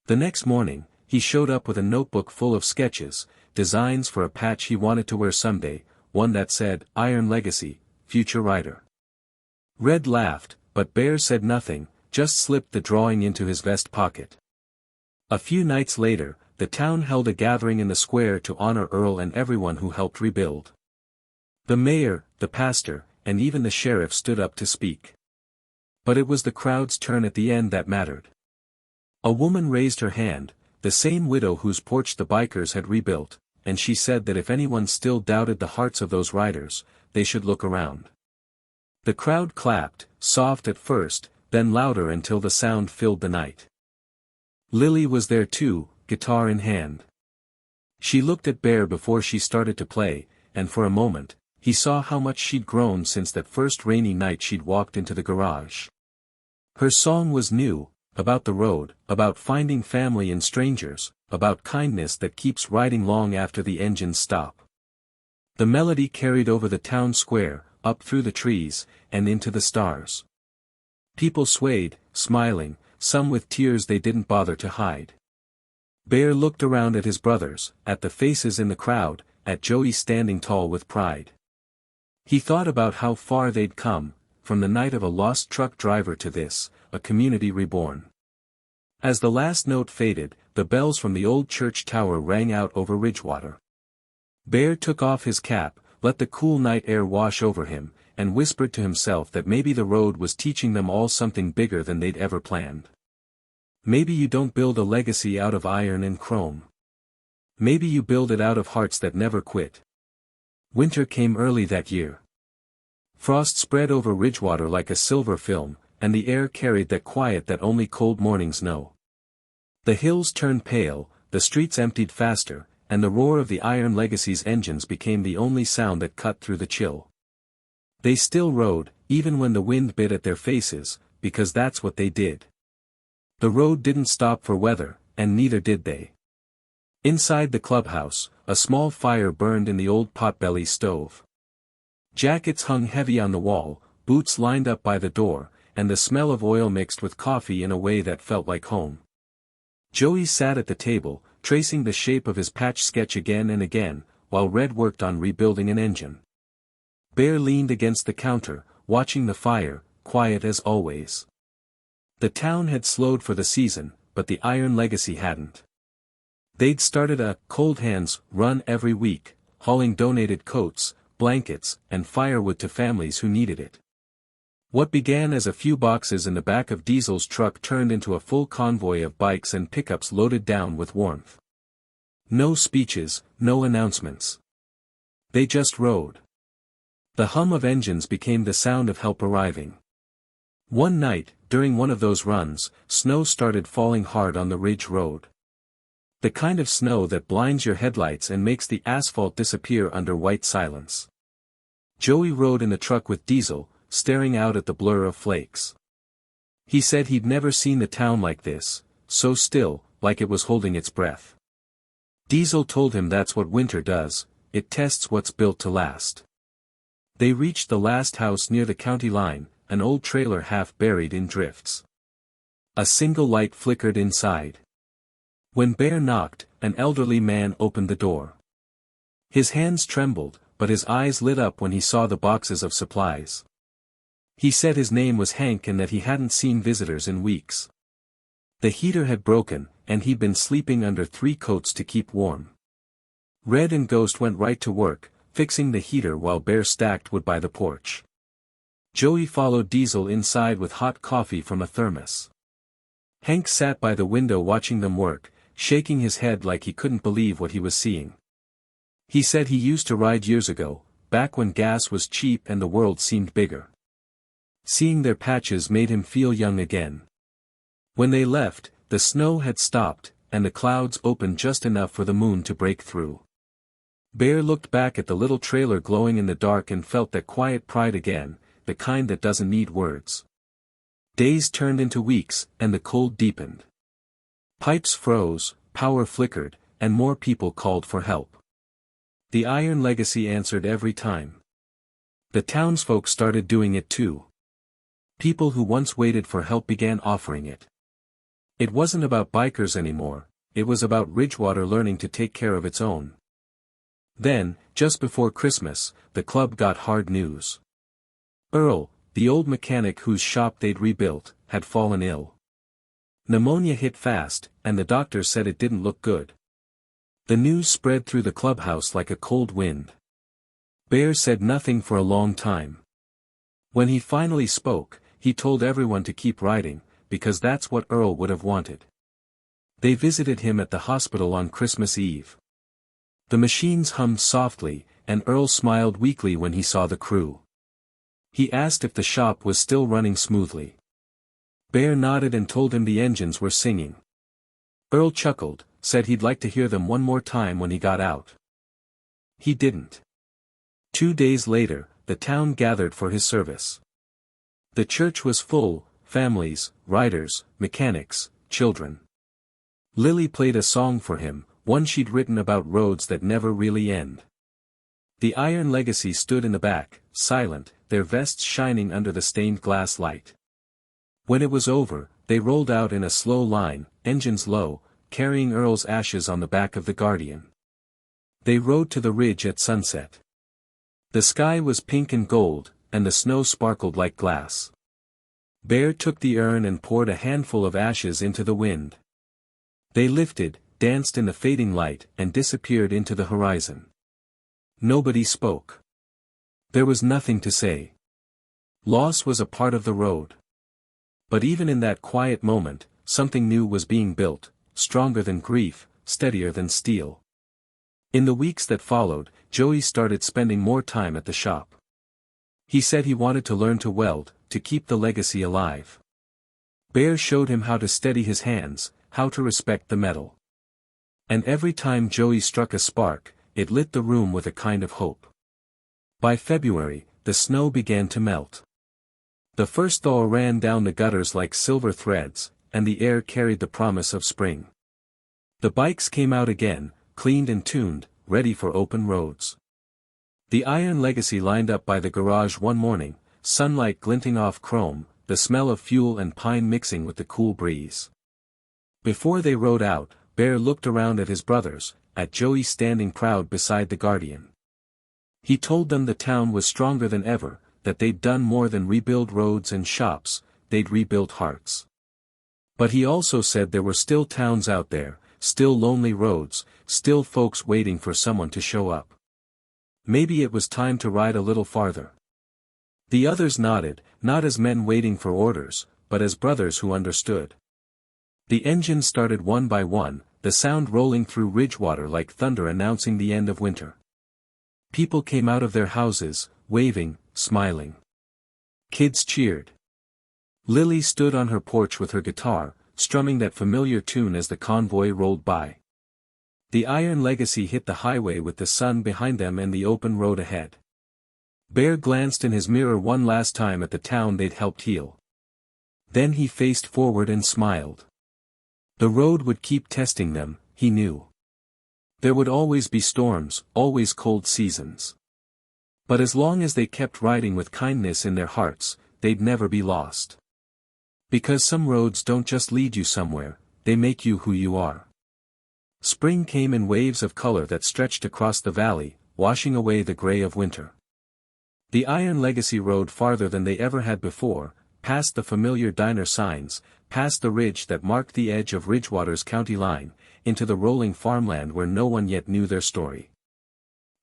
The next morning, he showed up with a notebook full of sketches, designs for a patch he wanted to wear someday, one that said, "Iron Legacy, Future Rider." Red laughed, but Bear said nothing, just slipped the drawing into his vest pocket. A few nights later, the town held a gathering in the square to honor Earl and everyone who helped rebuild. The mayor, the pastor, and even the sheriff stood up to speak. But it was the crowd's turn at the end that mattered. A woman raised her hand, the same widow whose porch the bikers had rebuilt, and she said that if anyone still doubted the hearts of those riders, they should look around. The crowd clapped, soft at first, then louder until the sound filled the night. Lily was there too, guitar in hand. She looked at Bear before she started to play, and for a moment, he saw how much she'd grown since that first rainy night she'd walked into the garage. Her song was new, about the road, about finding family in strangers, about kindness that keeps riding long after the engines stop. The melody carried over the town square, up through the trees, and into the stars. People swayed, smiling, some with tears they didn't bother to hide. Bear looked around at his brothers, at the faces in the crowd, at Joey standing tall with pride. He thought about how far they'd come, from the night of a lost truck driver to this, a community reborn. As the last note faded, the bells from the old church tower rang out over Ridgewater. Bear took off his cap, let the cool night air wash over him, and whispered to himself that maybe the road was teaching them all something bigger than they'd ever planned. Maybe you don't build a legacy out of iron and chrome. Maybe you build it out of hearts that never quit. Winter came early that year. Frost spread over Ridgewater like a silver film, and the air carried that quiet that only cold mornings know. The hills turned pale, the streets emptied faster, and the roar of the Iron Legacy's engines became the only sound that cut through the chill. They still rode, even when the wind bit at their faces, because that's what they did. The road didn't stop for weather, and neither did they. Inside the clubhouse, a small fire burned in the old potbelly stove. Jackets hung heavy on the wall, boots lined up by the door, and the smell of oil mixed with coffee in a way that felt like home. Joey sat at the table, tracing the shape of his patch sketch again and again, while Red worked on rebuilding an engine. Bear leaned against the counter, watching the fire, quiet as always. The town had slowed for the season, but the Iron Legacy hadn't. They'd started a "cold hands" run every week, hauling donated coats, blankets, and firewood to families who needed it. What began as a few boxes in the back of Diesel's truck turned into a full convoy of bikes and pickups loaded down with warmth. No speeches, no announcements. They just rode. The hum of engines became the sound of help arriving. One night, during one of those runs, snow started falling hard on the ridge road. The kind of snow that blinds your headlights and makes the asphalt disappear under white silence. Joey rode in the truck with Diesel, staring out at the blur of flakes. He said he'd never seen the town like this, so still, like it was holding its breath. Diesel told him that's what winter does, it tests what's built to last. They reached the last house near the county line, an old trailer half buried in drifts. A single light flickered inside. When Bear knocked, an elderly man opened the door. His hands trembled, but his eyes lit up when he saw the boxes of supplies. He said his name was Hank and that he hadn't seen visitors in weeks. The heater had broken, and he'd been sleeping under 3 coats to keep warm. Red and Ghost went right to work, fixing the heater while Bear stacked wood by the porch. Joey followed Diesel inside with hot coffee from a thermos. Hank sat by the window watching them work, shaking his head like he couldn't believe what he was seeing. He said he used to ride years ago, back when gas was cheap and the world seemed bigger. Seeing their patches made him feel young again. When they left, the snow had stopped, and the clouds opened just enough for the moon to break through. Bear looked back at the little trailer glowing in the dark and felt that quiet pride again, the kind that doesn't need words. Days turned into weeks, and the cold deepened. Pipes froze, power flickered, and more people called for help. The Iron Legacy answered every time. The townsfolk started doing it too. People who once waited for help began offering it. It wasn't about bikers anymore, it was about Ridgewater learning to take care of its own. Then, just before Christmas, the club got hard news. Earl, the old mechanic whose shop they'd rebuilt, had fallen ill. Pneumonia hit fast, and the doctor said it didn't look good. The news spread through the clubhouse like a cold wind. Bear said nothing for a long time. When he finally spoke, he told everyone to keep riding, because that's what Earl would have wanted. They visited him at the hospital on Christmas Eve. The machines hummed softly, and Earl smiled weakly when he saw the crew. He asked if the shop was still running smoothly. Bear nodded and told him the engines were singing. Earl chuckled, said he'd like to hear them one more time when he got out. He didn't. 2 days later, the town gathered for his service. The church was full, families, riders, mechanics, children. Lily played a song for him, one she'd written about roads that never really end. The Iron Legacy stood in the back, silent, their vests shining under the stained glass light. When it was over, they rolled out in a slow line, engines low, carrying Earl's ashes on the back of the Guardian. They rode to the ridge at sunset. The sky was pink and gold, and the snow sparkled like glass. Bear took the urn and poured a handful of ashes into the wind. They lifted, danced in the fading light, and disappeared into the horizon. Nobody spoke. There was nothing to say. Loss was a part of the road. But even in that quiet moment, something new was being built, stronger than grief, steadier than steel. In the weeks that followed, Joey started spending more time at the shop. He said he wanted to learn to weld, to keep the legacy alive. Bear showed him how to steady his hands, how to respect the metal. And every time Joey struck a spark, it lit the room with a kind of hope. By February, the snow began to melt. The first thaw ran down the gutters like silver threads, and the air carried the promise of spring. The bikes came out again, cleaned and tuned, ready for open roads. The Iron Legacy lined up by the garage one morning, sunlight glinting off chrome, the smell of fuel and pine mixing with the cool breeze. Before they rode out, Bear looked around at his brothers, at Joey standing proud beside the Guardian. He told them the town was stronger than ever, that they'd done more than rebuild roads and shops, they'd rebuilt hearts. But he also said there were still towns out there, still lonely roads, still folks waiting for someone to show up. Maybe it was time to ride a little farther. The others nodded, not as men waiting for orders, but as brothers who understood. The engines started one by one, the sound rolling through Ridgewater like thunder announcing the end of winter. People came out of their houses, waving, smiling. Kids cheered. Lily stood on her porch with her guitar, strumming that familiar tune as the convoy rolled by. The Iron Legacy hit the highway with the sun behind them and the open road ahead. Bear glanced in his mirror one last time at the town they'd helped heal. Then he faced forward and smiled. The road would keep testing them, he knew. There would always be storms, always cold seasons. But as long as they kept riding with kindness in their hearts, they'd never be lost. Because some roads don't just lead you somewhere, they make you who you are. Spring came in waves of color that stretched across the valley, washing away the gray of winter. The Iron Legacy rode farther than they ever had before, past the familiar diner signs, past the ridge that marked the edge of Ridgewater's county line, into the rolling farmland where no one yet knew their story.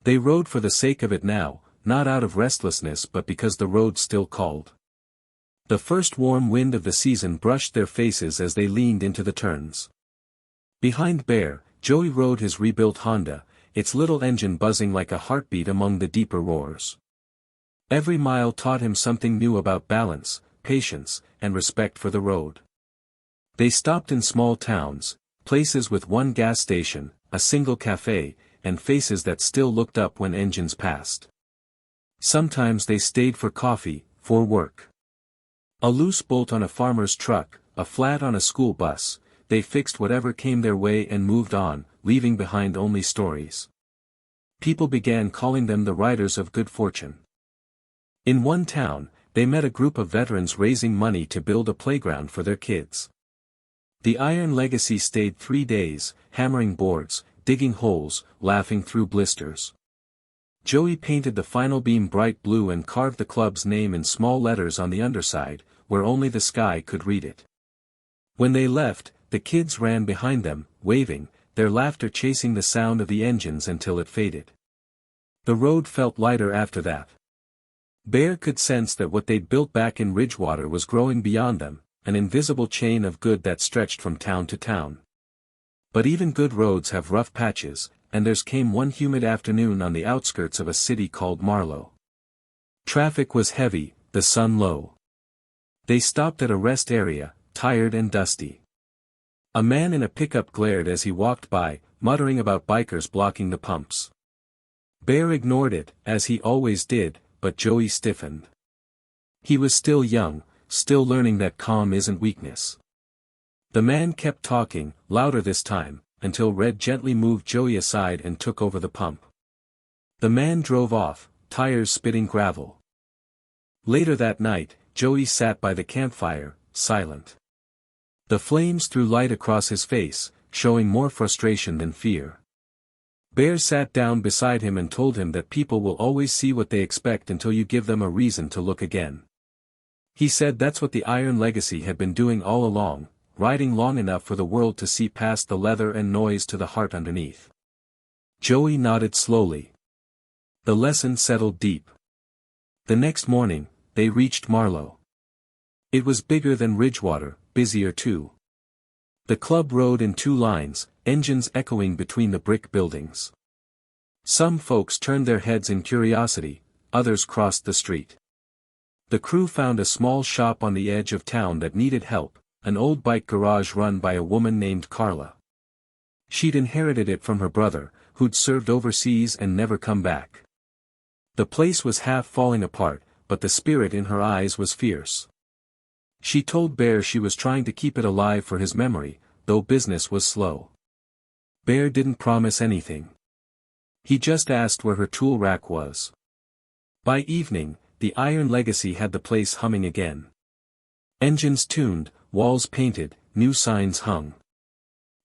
They rode for the sake of it now, not out of restlessness but because the road still called. The first warm wind of the season brushed their faces as they leaned into the turns. Behind Bear, Joey rode his rebuilt Honda, its little engine buzzing like a heartbeat among the deeper roars. Every mile taught him something new about balance, patience, and respect for the road. They stopped in small towns, places with one gas station, a single cafe, and faces that still looked up when engines passed. Sometimes they stayed for coffee, for work. A loose bolt on a farmer's truck, a flat on a school bus, they fixed whatever came their way and moved on, leaving behind only stories. People began calling them the riders of good fortune. In one town, they met a group of veterans raising money to build a playground for their kids. The Iron Legacy stayed 3 days, hammering boards, digging holes, laughing through blisters. Joey painted the final beam bright blue and carved the club's name in small letters on the underside, where only the sky could read it. When they left, the kids ran behind them, waving, their laughter chasing the sound of the engines until it faded. The road felt lighter after that. Bear could sense that what they'd built back in Ridgewater was growing beyond them, an invisible chain of good that stretched from town to town. But even good roads have rough patches, and theirs came one humid afternoon on the outskirts of a city called Marlow. Traffic was heavy, the sun low. They stopped at a rest area, tired and dusty. A man in a pickup glared as he walked by, muttering about bikers blocking the pumps. Bear ignored it, as he always did, but Joey stiffened. He was still young, still learning that calm isn't weakness. The man kept talking, louder this time, until Red gently moved Joey aside and took over the pump. The man drove off, tires spitting gravel. Later that night, Joey sat by the campfire, silent. The flames threw light across his face, showing more frustration than fear. Bear sat down beside him and told him that people will always see what they expect until you give them a reason to look again. He said that's what the Iron Legacy had been doing all along, riding long enough for the world to see past the leather and noise to the heart underneath. Joey nodded slowly. The lesson settled deep. The next morning, they reached Marlow. It was bigger than Ridgewater, busier too. The club rode in 2 lines, engines echoing between the brick buildings. Some folks turned their heads in curiosity, others crossed the street. The crew found a small shop on the edge of town that needed help, an old bike garage run by a woman named Carla. She'd inherited it from her brother, who'd served overseas and never come back. The place was half falling apart, but the spirit in her eyes was fierce. She told Bear she was trying to keep it alive for his memory, though business was slow. Bear didn't promise anything. He just asked where her tool rack was. By evening, the Iron Legacy had the place humming again. Engines tuned, walls painted, new signs hung.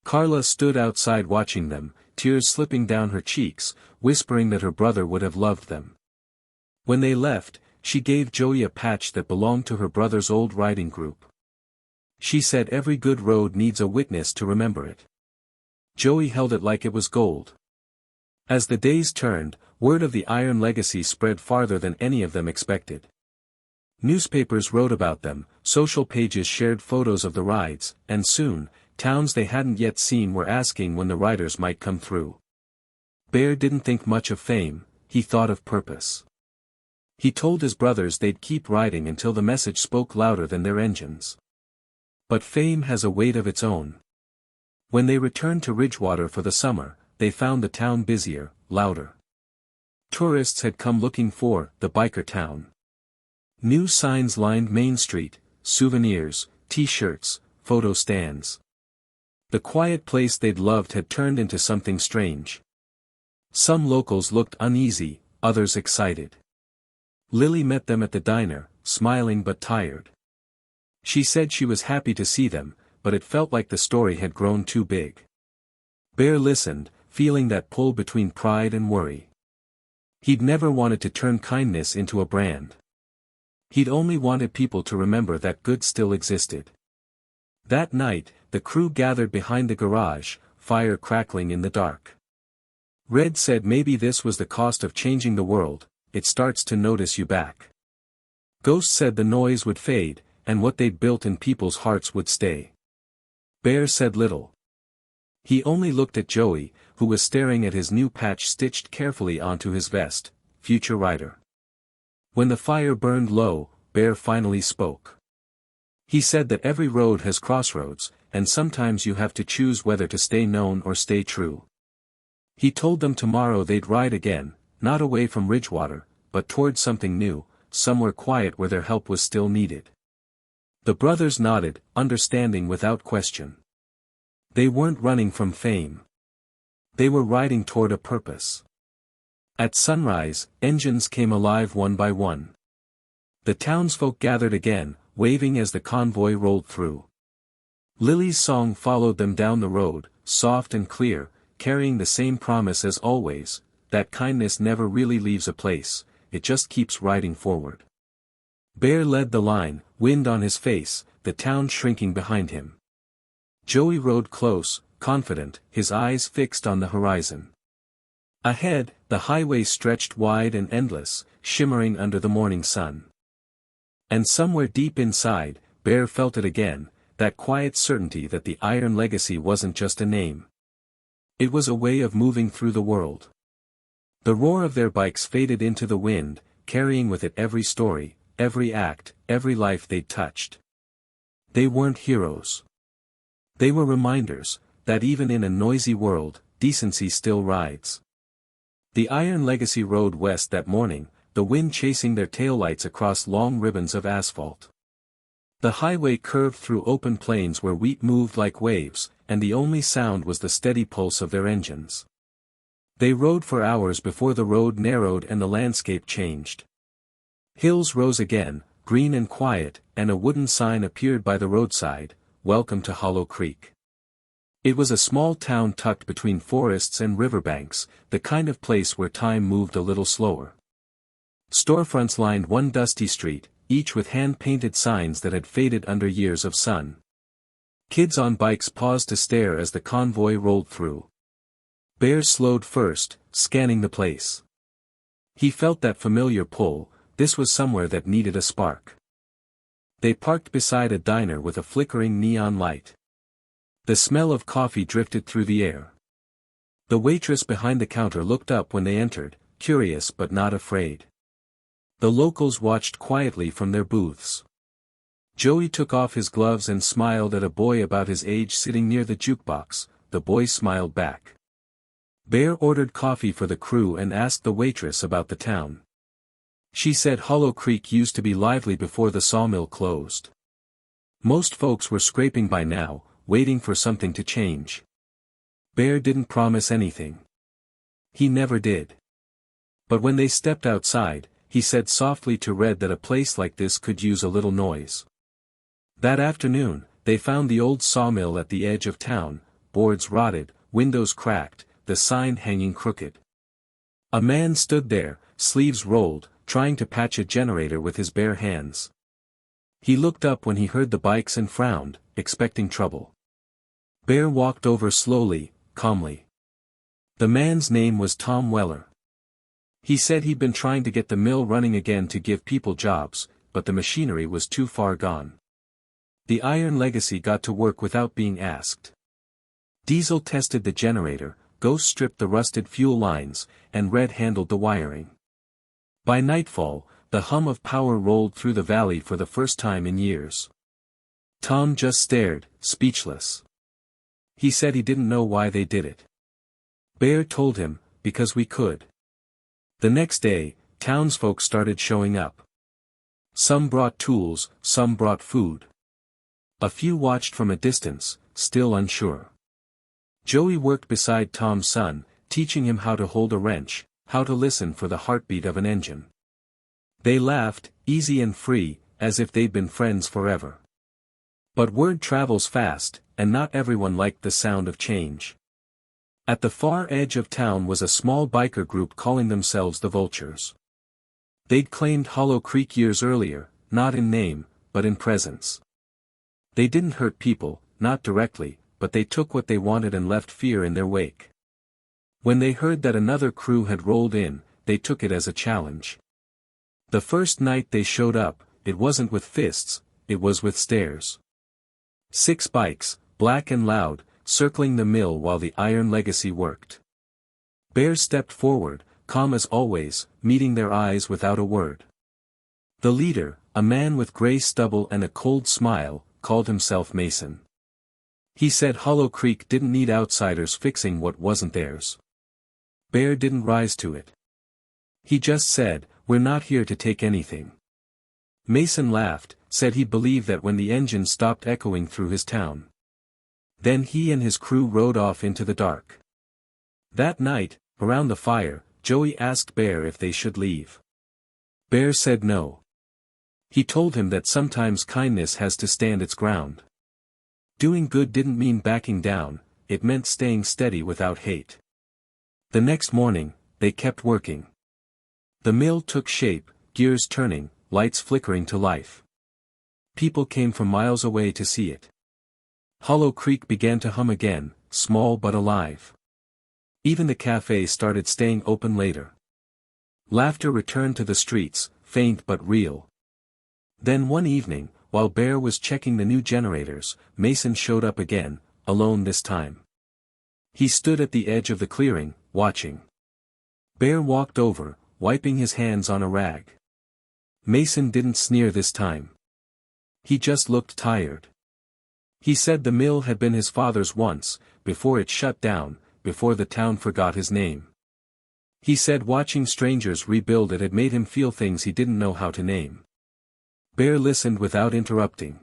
Carla stood outside watching them, tears slipping down her cheeks, whispering that her brother would have loved them. When they left, she gave Joey a patch that belonged to her brother's old riding group. She said every good road needs a witness to remember it. Joey held it like it was gold. As the days turned, word of the Iron Legacy spread farther than any of them expected. Newspapers wrote about them, social pages shared photos of the rides, and soon, towns they hadn't yet seen were asking when the riders might come through. Bear didn't think much of fame, he thought of purpose. He told his brothers they'd keep riding until the message spoke louder than their engines. But fame has a weight of its own. When they returned to Ridgewater for the summer, they found the town busier, louder. Tourists had come looking for the biker town. New signs lined Main Street, souvenirs, t-shirts, photo stands. The quiet place they'd loved had turned into something strange. Some locals looked uneasy, others excited. Lily met them at the diner, smiling but tired. She said she was happy to see them, but it felt like the story had grown too big. Bear listened, feeling that pull between pride and worry. He'd never wanted to turn kindness into a brand. He'd only wanted people to remember that good still existed. That night, the crew gathered behind the garage, fire crackling in the dark. Red said maybe this was the cost of changing the world, it starts to notice you back. Ghost said the noise would fade, and what they'd built in people's hearts would stay. Bear said little. He only looked at Joey, who was staring at his new patch stitched carefully onto his vest, future rider. When the fire burned low, Bear finally spoke. He said that every road has crossroads, and sometimes you have to choose whether to stay known or stay true. He told them tomorrow they'd ride again, not away from Ridgewater, but towards something new, somewhere quiet where their help was still needed. The brothers nodded, understanding without question. They weren't running from fame. They were riding toward a purpose. At sunrise, engines came alive one by one. The townsfolk gathered again, waving as the convoy rolled through. Lily's song followed them down the road, soft and clear, carrying the same promise as always, that kindness never really leaves a place, it just keeps riding forward. Bear led the line, wind on his face, the town shrinking behind him. Joey rode close, confident, his eyes fixed on the horizon. Ahead, the highway stretched wide and endless, shimmering under the morning sun. And somewhere deep inside, Bear felt it again, that quiet certainty that the Iron Legacy wasn't just a name. It was a way of moving through the world. The roar of their bikes faded into the wind, carrying with it every story, every act, every life they'd touched. They weren't heroes. They were reminders, that even in a noisy world, decency still rides. The Iron Legacy rode west that morning, the wind chasing their taillights across long ribbons of asphalt. The highway curved through open plains where wheat moved like waves, and the only sound was the steady pulse of their engines. They rode for hours before the road narrowed and the landscape changed. Hills rose again, green and quiet, and a wooden sign appeared by the roadside, "Welcome to Hollow Creek." It was a small town tucked between forests and riverbanks, the kind of place where time moved a little slower. Storefronts lined one dusty street, each with hand-painted signs that had faded under years of sun. Kids on bikes paused to stare as the convoy rolled through. Bear slowed first, scanning the place. He felt that familiar pull, this was somewhere that needed a spark. They parked beside a diner with a flickering neon light. The smell of coffee drifted through the air. The waitress behind the counter looked up when they entered, curious but not afraid. The locals watched quietly from their booths. Joey took off his gloves and smiled at a boy about his age sitting near the jukebox. The boy smiled back. Bear ordered coffee for the crew and asked the waitress about the town. She said Hollow Creek used to be lively before the sawmill closed. Most folks were scraping by now, waiting for something to change. Bear didn't promise anything. He never did. But when they stepped outside, he said softly to Red that a place like this could use a little noise. That afternoon, they found the old sawmill at the edge of town, boards rotted, windows cracked, the sign hanging crooked. A man stood there, sleeves rolled, trying to patch a generator with his bare hands. He looked up when he heard the bikes and frowned, expecting trouble. Bear walked over slowly, calmly. The man's name was Tom Weller. He said he'd been trying to get the mill running again to give people jobs, but the machinery was too far gone. The Iron Legacy got to work without being asked. Diesel tested the generator, Ghost stripped the rusted fuel lines, and Red handled the wiring. By nightfall, the hum of power rolled through the valley for the first time in years. Tom just stared, speechless. He said he didn't know why they did it. Bear told him, because we could. The next day, townsfolk started showing up. Some brought tools, some brought food. A few watched from a distance, still unsure. Joey worked beside Tom's son, teaching him how to hold a wrench, how to listen for the heartbeat of an engine. They laughed, easy and free, as if they'd been friends forever. But word travels fast, and not everyone liked the sound of change. At the far edge of town was a small biker group calling themselves the Vultures. They'd claimed Hollow Creek years earlier, not in name, but in presence. They didn't hurt people, not directly, but they took what they wanted and left fear in their wake. When they heard that another crew had rolled in, they took it as a challenge. The first night they showed up, it wasn't with fists, it was with stares. 6 bikes, black and loud, circling the mill while the Iron Legacy worked. Bear stepped forward, calm as always, meeting their eyes without a word. The leader, a man with gray stubble and a cold smile, called himself Mason. He said Hollow Creek didn't need outsiders fixing what wasn't theirs. Bear didn't rise to it. He just said, "We're not here to take anything. Mason laughed, said he believed that when the engine stopped echoing through his town. Then he and his crew rode off into the dark. That night, around the fire, Joey asked Bear if they should leave. Bear said no. He told him that sometimes kindness has to stand its ground. Doing good didn't mean backing down, it meant staying steady without hate. The next morning, they kept working. The mill took shape, gears turning, lights flickering to life. People came from miles away to see it. Hollow Creek began to hum again, small but alive. Even the cafe started staying open later. Laughter returned to the streets, faint but real. Then one evening, while Bear was checking the new generators, Mason showed up again, alone this time. He stood at the edge of the clearing, watching. Bear walked over, wiping his hands on a rag. Mason didn't sneer this time. He just looked tired. He said the mill had been his father's once, before it shut down, before the town forgot his name. He said watching strangers rebuild it had made him feel things he didn't know how to name. Bear listened without interrupting.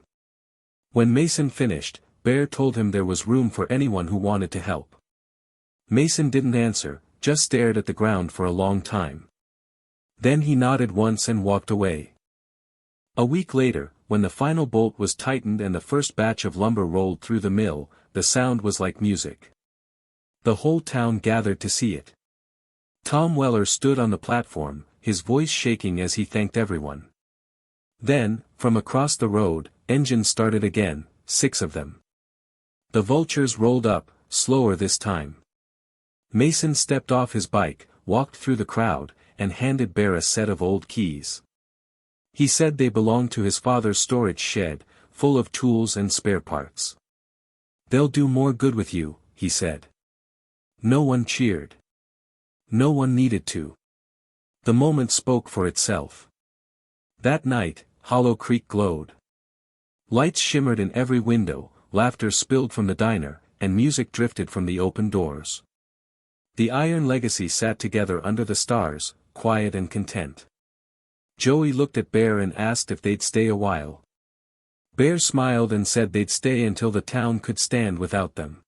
When Mason finished, Bear told him there was room for anyone who wanted to help. Mason didn't answer, just stared at the ground for a long time. Then he nodded once and walked away. A week later, when the final bolt was tightened and the first batch of lumber rolled through the mill, the sound was like music. The whole town gathered to see it. Tom Weller stood on the platform, his voice shaking as he thanked everyone. Then, from across the road, engines started again, 6 of them. The vultures rolled up, slower this time. Mason stepped off his bike, walked through the crowd, and handed Bear a set of old keys. He said they belonged to his father's storage shed, full of tools and spare parts. "They'll do more good with you," he said. No one cheered. No one needed to. The moment spoke for itself. That night, Hollow Creek glowed. Lights shimmered in every window, laughter spilled from the diner, and music drifted from the open doors. The Iron Legacy sat together under the stars, quiet and content. Joey looked at Bear and asked if they'd stay a while. Bear smiled and said they'd stay until the town could stand without them.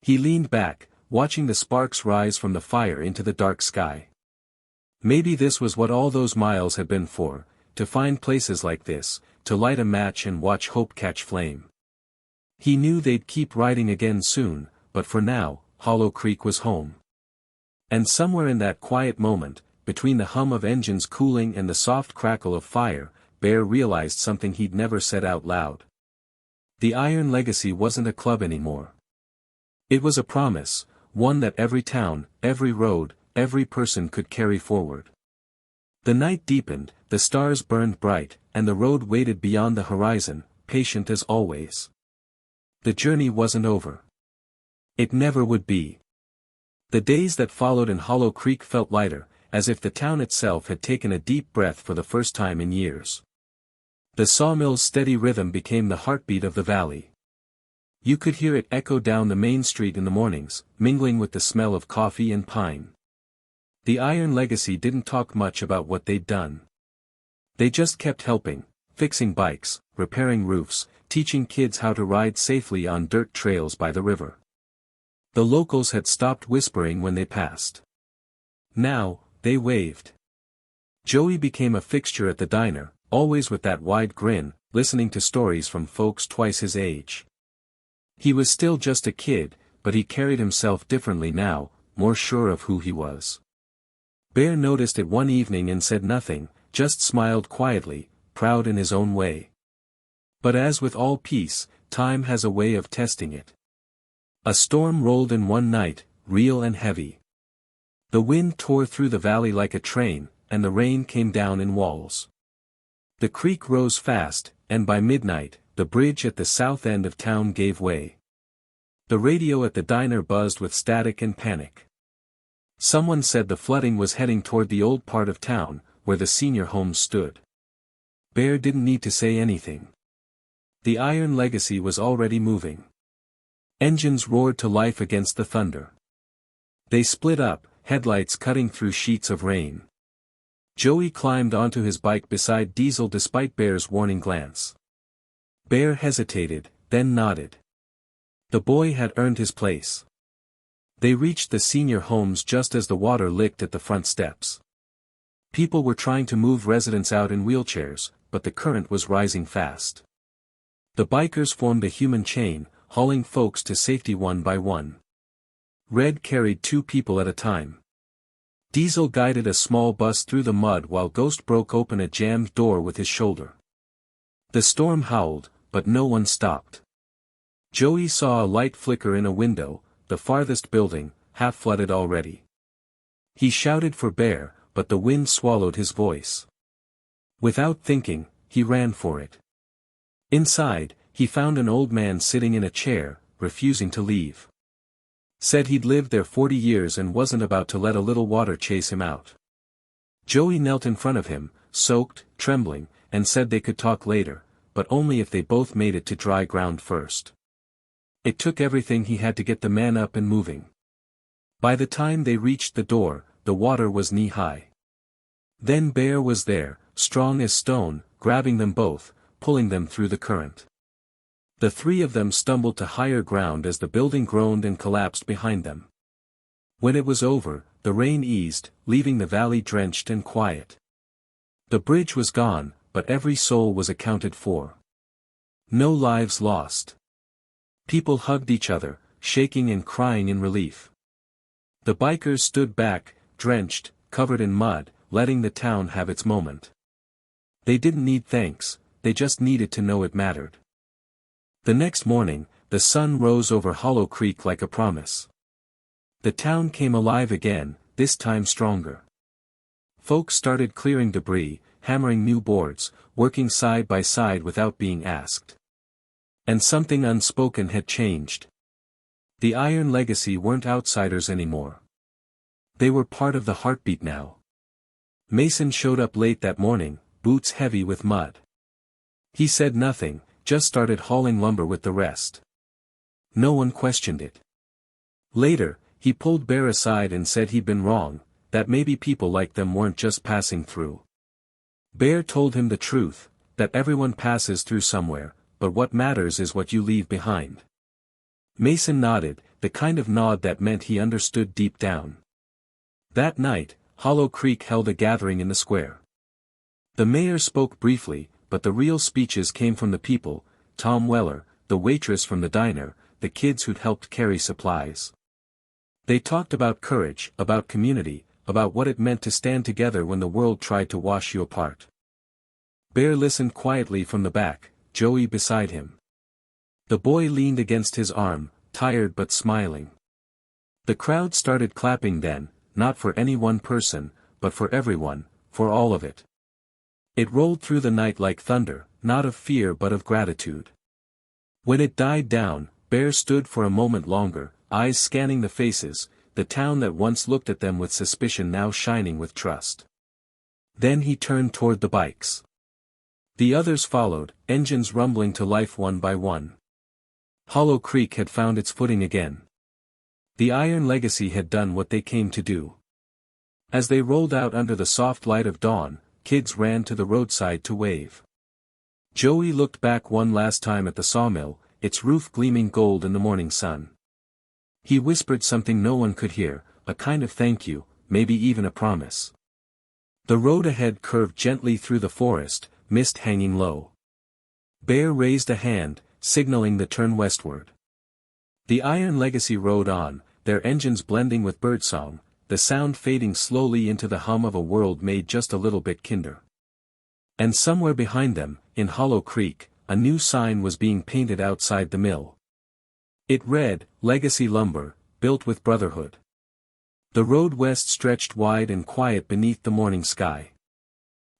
He leaned back, watching the sparks rise from the fire into the dark sky. Maybe this was what all those miles had been for, to find places like this, to light a match and watch hope catch flame. He knew they'd keep riding again soon, but for now, Hollow Creek was home. And somewhere in that quiet moment, between the hum of engines cooling and the soft crackle of fire, Bear realized something he'd never said out loud. The Iron Legacy wasn't a club anymore. It was a promise, one that every town, every road, every person could carry forward. The night deepened, the stars burned bright, and the road waited beyond the horizon, patient as always. The journey wasn't over. It never would be. The days that followed in Hollow Creek felt lighter, as if the town itself had taken a deep breath for the first time in years. The sawmill's steady rhythm became the heartbeat of the valley. You could hear it echo down the main street in the mornings, mingling with the smell of coffee and pine. The Iron Legacy didn't talk much about what they'd done. They just kept helping, fixing bikes, repairing roofs, teaching kids how to ride safely on dirt trails by the river. The locals had stopped whispering when they passed. Now, they waved. Joey became a fixture at the diner, always with that wide grin, listening to stories from folks twice his age. He was still just a kid, but he carried himself differently now, more sure of who he was. Bear noticed it one evening and said nothing, just smiled quietly, proud in his own way. But as with all peace, time has a way of testing it. A storm rolled in one night, real and heavy. The wind tore through the valley like a train, and the rain came down in walls. The creek rose fast, and by midnight, the bridge at the south end of town gave way. The radio at the diner buzzed with static and panic. Someone said the flooding was heading toward the old part of town, where the senior homes stood. Bear didn't need to say anything. The Iron Legacy was already moving. Engines roared to life against the thunder. They split up, headlights cutting through sheets of rain. Joey climbed onto his bike beside Diesel despite Bear's warning glance. Bear hesitated, then nodded. The boy had earned his place. They reached the senior homes just as the water licked at the front steps. People were trying to move residents out in wheelchairs, but the current was rising fast. The bikers formed a human chain, hauling folks to safety one by one. Red carried 2 people at a time. Diesel guided a small bus through the mud while Ghost broke open a jammed door with his shoulder. The storm howled, but no one stopped. Joey saw a light flicker in a window, the farthest building, half flooded already. He shouted for Bear, but the wind swallowed his voice. Without thinking, he ran for it. Inside, he found an old man sitting in a chair, refusing to leave. Said he'd lived there 40 years and wasn't about to let a little water chase him out. Joey knelt in front of him, soaked, trembling, and said they could talk later, but only if they both made it to dry ground first. It took everything he had to get the man up and moving. By the time they reached the door, the water was knee-high. Then Bear was there, strong as stone, grabbing them both, pulling them through the current. The 3 of them stumbled to higher ground as the building groaned and collapsed behind them. When it was over, the rain eased, leaving the valley drenched and quiet. The bridge was gone, but every soul was accounted for. No lives lost. People hugged each other, shaking and crying in relief. The bikers stood back, drenched, covered in mud, letting the town have its moment. They didn't need thanks, they just needed to know it mattered. The next morning, the sun rose over Hollow Creek like a promise. The town came alive again, this time stronger. Folks started clearing debris, hammering new boards, working side by side without being asked. And something unspoken had changed. The Iron Legacy weren't outsiders anymore. They were part of the heartbeat now. Mason showed up late that morning, boots heavy with mud. He said nothing, just started hauling lumber with the rest. No one questioned it. Later, he pulled Bear aside and said he'd been wrong, that maybe people like them weren't just passing through. Bear told him the truth, that everyone passes through somewhere, but what matters is what you leave behind. Mason nodded, the kind of nod that meant he understood deep down. That night, Hollow Creek held a gathering in the square. The mayor spoke briefly, but the real speeches came from the people, Tom Weller, the waitress from the diner, the kids who'd helped carry supplies. They talked about courage, about community, about what it meant to stand together when the world tried to wash you apart. Bear listened quietly from the back, Joey beside him. The boy leaned against his arm, tired but smiling. The crowd started clapping then, not for any one person, but for everyone, for all of it. It rolled through the night like thunder, not of fear but of gratitude. When it died down, Bear stood for a moment longer, eyes scanning the faces, the town that once looked at them with suspicion now shining with trust. Then he turned toward the bikes. The others followed, engines rumbling to life one by one. Hollow Creek had found its footing again. The Iron Legacy had done what they came to do. As they rolled out under the soft light of dawn, kids ran to the roadside to wave. Joey looked back one last time at the sawmill, its roof gleaming gold in the morning sun. He whispered something no one could hear, a kind of thank you, maybe even a promise. The road ahead curved gently through the forest, mist hanging low. Bear raised a hand, signaling the turn westward. The Iron Legacy rode on, their engines blending with birdsong, the sound fading slowly into the hum of a world made just a little bit kinder. And somewhere behind them, in Hollow Creek, a new sign was being painted outside the mill. It read, Legacy Lumber, built with Brotherhood. The road west stretched wide and quiet beneath the morning sky.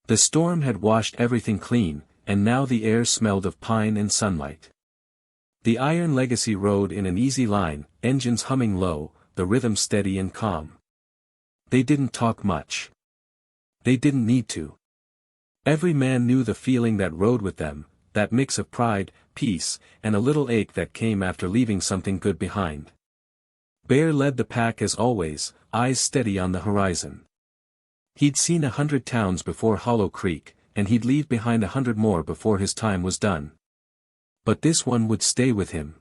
The storm had washed everything clean, and now the air smelled of pine and sunlight. The Iron Legacy rode in an easy line, engines humming low, the rhythm steady and calm. They didn't talk much. They didn't need to. Every man knew the feeling that rode with them, that mix of pride, peace, and a little ache that came after leaving something good behind. Bear led the pack as always, eyes steady on the horizon. He'd seen 100 towns before Hollow Creek, and he'd leave behind 100 more before his time was done. But this one would stay with him.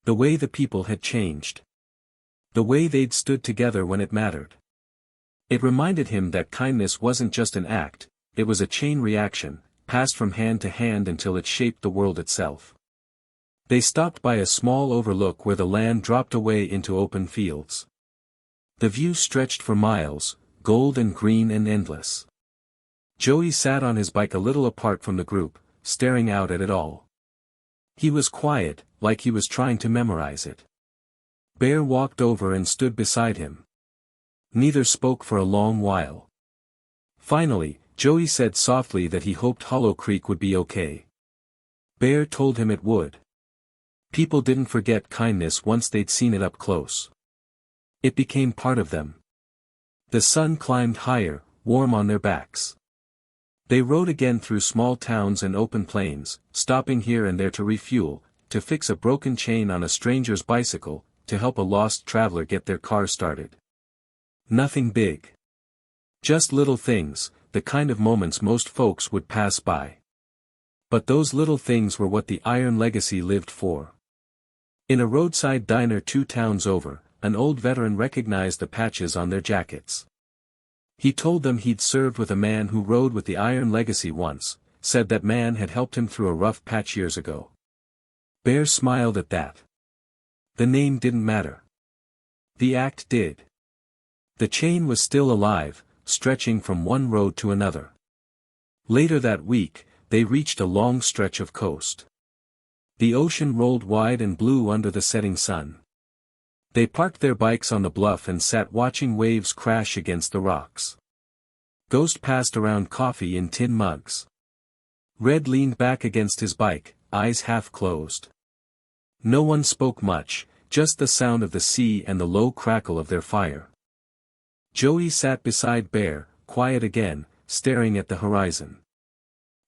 The way the people had changed. The way they'd stood together when it mattered. It reminded him that kindness wasn't just an act, it was a chain reaction, passed from hand to hand until it shaped the world itself. They stopped by a small overlook where the land dropped away into open fields. The view stretched for miles, gold and green and endless. Joey sat on his bike a little apart from the group, staring out at it all. He was quiet, like he was trying to memorize it. Bear walked over and stood beside him. Neither spoke for a long while. Finally, Joey said softly that he hoped Hollow Creek would be okay. Bear told him it would. People didn't forget kindness once they'd seen it up close. It became part of them. The sun climbed higher, warm on their backs. They rode again through small towns and open plains, stopping here and there to refuel, to fix a broken chain on a stranger's bicycle, to help a lost traveler get their car started. Nothing big. Just little things, the kind of moments most folks would pass by. But those little things were what the Iron Legacy lived for. In a roadside diner 2 towns over, an old veteran recognized the patches on their jackets. He told them he'd served with a man who rode with the Iron Legacy once, said that man had helped him through a rough patch years ago. Bear smiled at that. The name didn't matter. The act did. The chain was still alive, stretching from one road to another. Later that week, they reached a long stretch of coast. The ocean rolled wide and blue under the setting sun. They parked their bikes on the bluff and sat watching waves crash against the rocks. Ghost passed around coffee in tin mugs. Red leaned back against his bike, eyes half closed. No one spoke much, just the sound of the sea and the low crackle of their fire. Joey sat beside Bear, quiet again, staring at the horizon.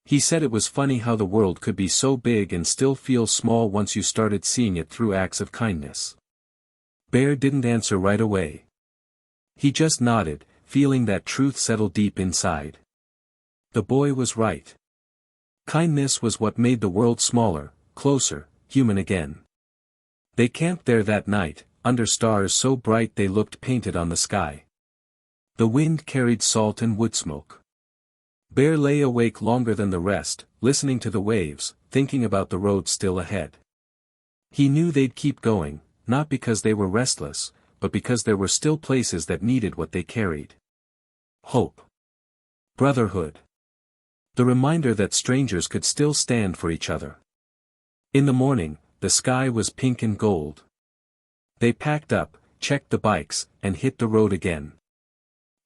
He said it was funny how the world could be so big and still feel small once you started seeing it through acts of kindness. Bear didn't answer right away. He just nodded, feeling that truth settle deep inside. The boy was right. Kindness was what made the world smaller, closer, human again. They camped there that night, under stars so bright they looked painted on the sky. The wind carried salt and wood smoke. Bear lay awake longer than the rest, listening to the waves, thinking about the road still ahead. He knew they'd keep going, not because they were restless, but because there were still places that needed what they carried. Hope. Brotherhood. The reminder that strangers could still stand for each other. In the morning, the sky was pink and gold. They packed up, checked the bikes, and hit the road again.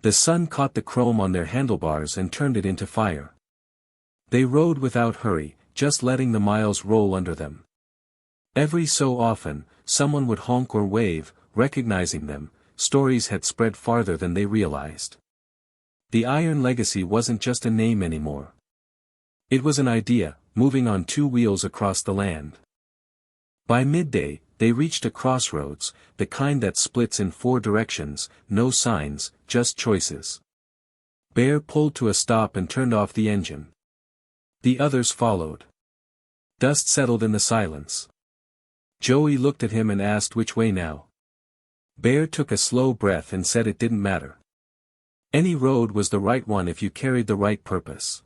The sun caught the chrome on their handlebars and turned it into fire. They rode without hurry, just letting the miles roll under them. Every so often, someone would honk or wave, recognizing them. Stories had spread farther than they realized. The Iron Legacy wasn't just a name anymore. It was an idea, moving on 2 wheels across the land. By midday, they reached a crossroads, the kind that splits in 4 directions, no signs, just choices. Bear pulled to a stop and turned off the engine. The others followed. Dust settled in the silence. Joey looked at him and asked which way now. Bear took a slow breath and said it didn't matter. Any road was the right one if you carried the right purpose.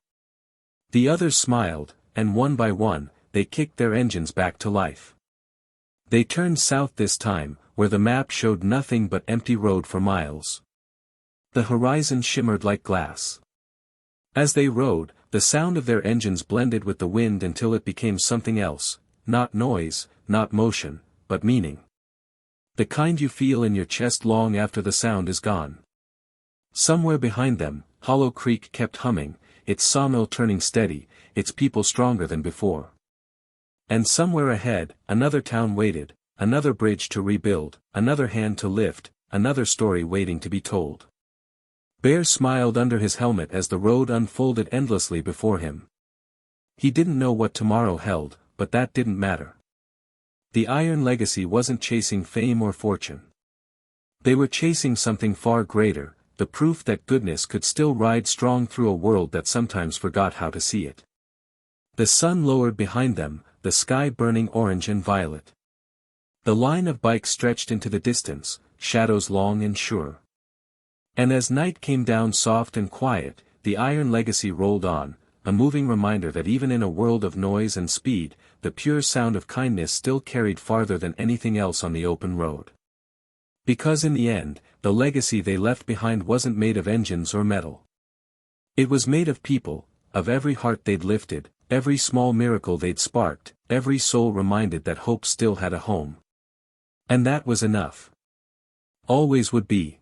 The others smiled, and one by one, they kicked their engines back to life. They turned south this time, where the map showed nothing but empty road for miles. The horizon shimmered like glass. As they rode, the sound of their engines blended with the wind until it became something else, not noise, not motion, but meaning. The kind you feel in your chest long after the sound is gone. Somewhere behind them, Hollow Creek kept humming, its sawmill turning steady, its people stronger than before. And somewhere ahead, another town waited, another bridge to rebuild, another hand to lift, another story waiting to be told. Bear smiled under his helmet as the road unfolded endlessly before him. He didn't know what tomorrow held, but that didn't matter. The Iron Legacy wasn't chasing fame or fortune. They were chasing something far greater, the proof that goodness could still ride strong through a world that sometimes forgot how to see it. The sun lowered behind them, the sky burning orange and violet. The line of bikes stretched into the distance, shadows long and sure. And as night came down soft and quiet, the iron legacy rolled on, a moving reminder that even in a world of noise and speed, the pure sound of kindness still carried farther than anything else on the open road. Because in the end, the legacy they left behind wasn't made of engines or metal. It was made of people, of every heart they'd lifted, every small miracle they'd sparked, every soul reminded that hope still had a home. And that was enough. Always would be.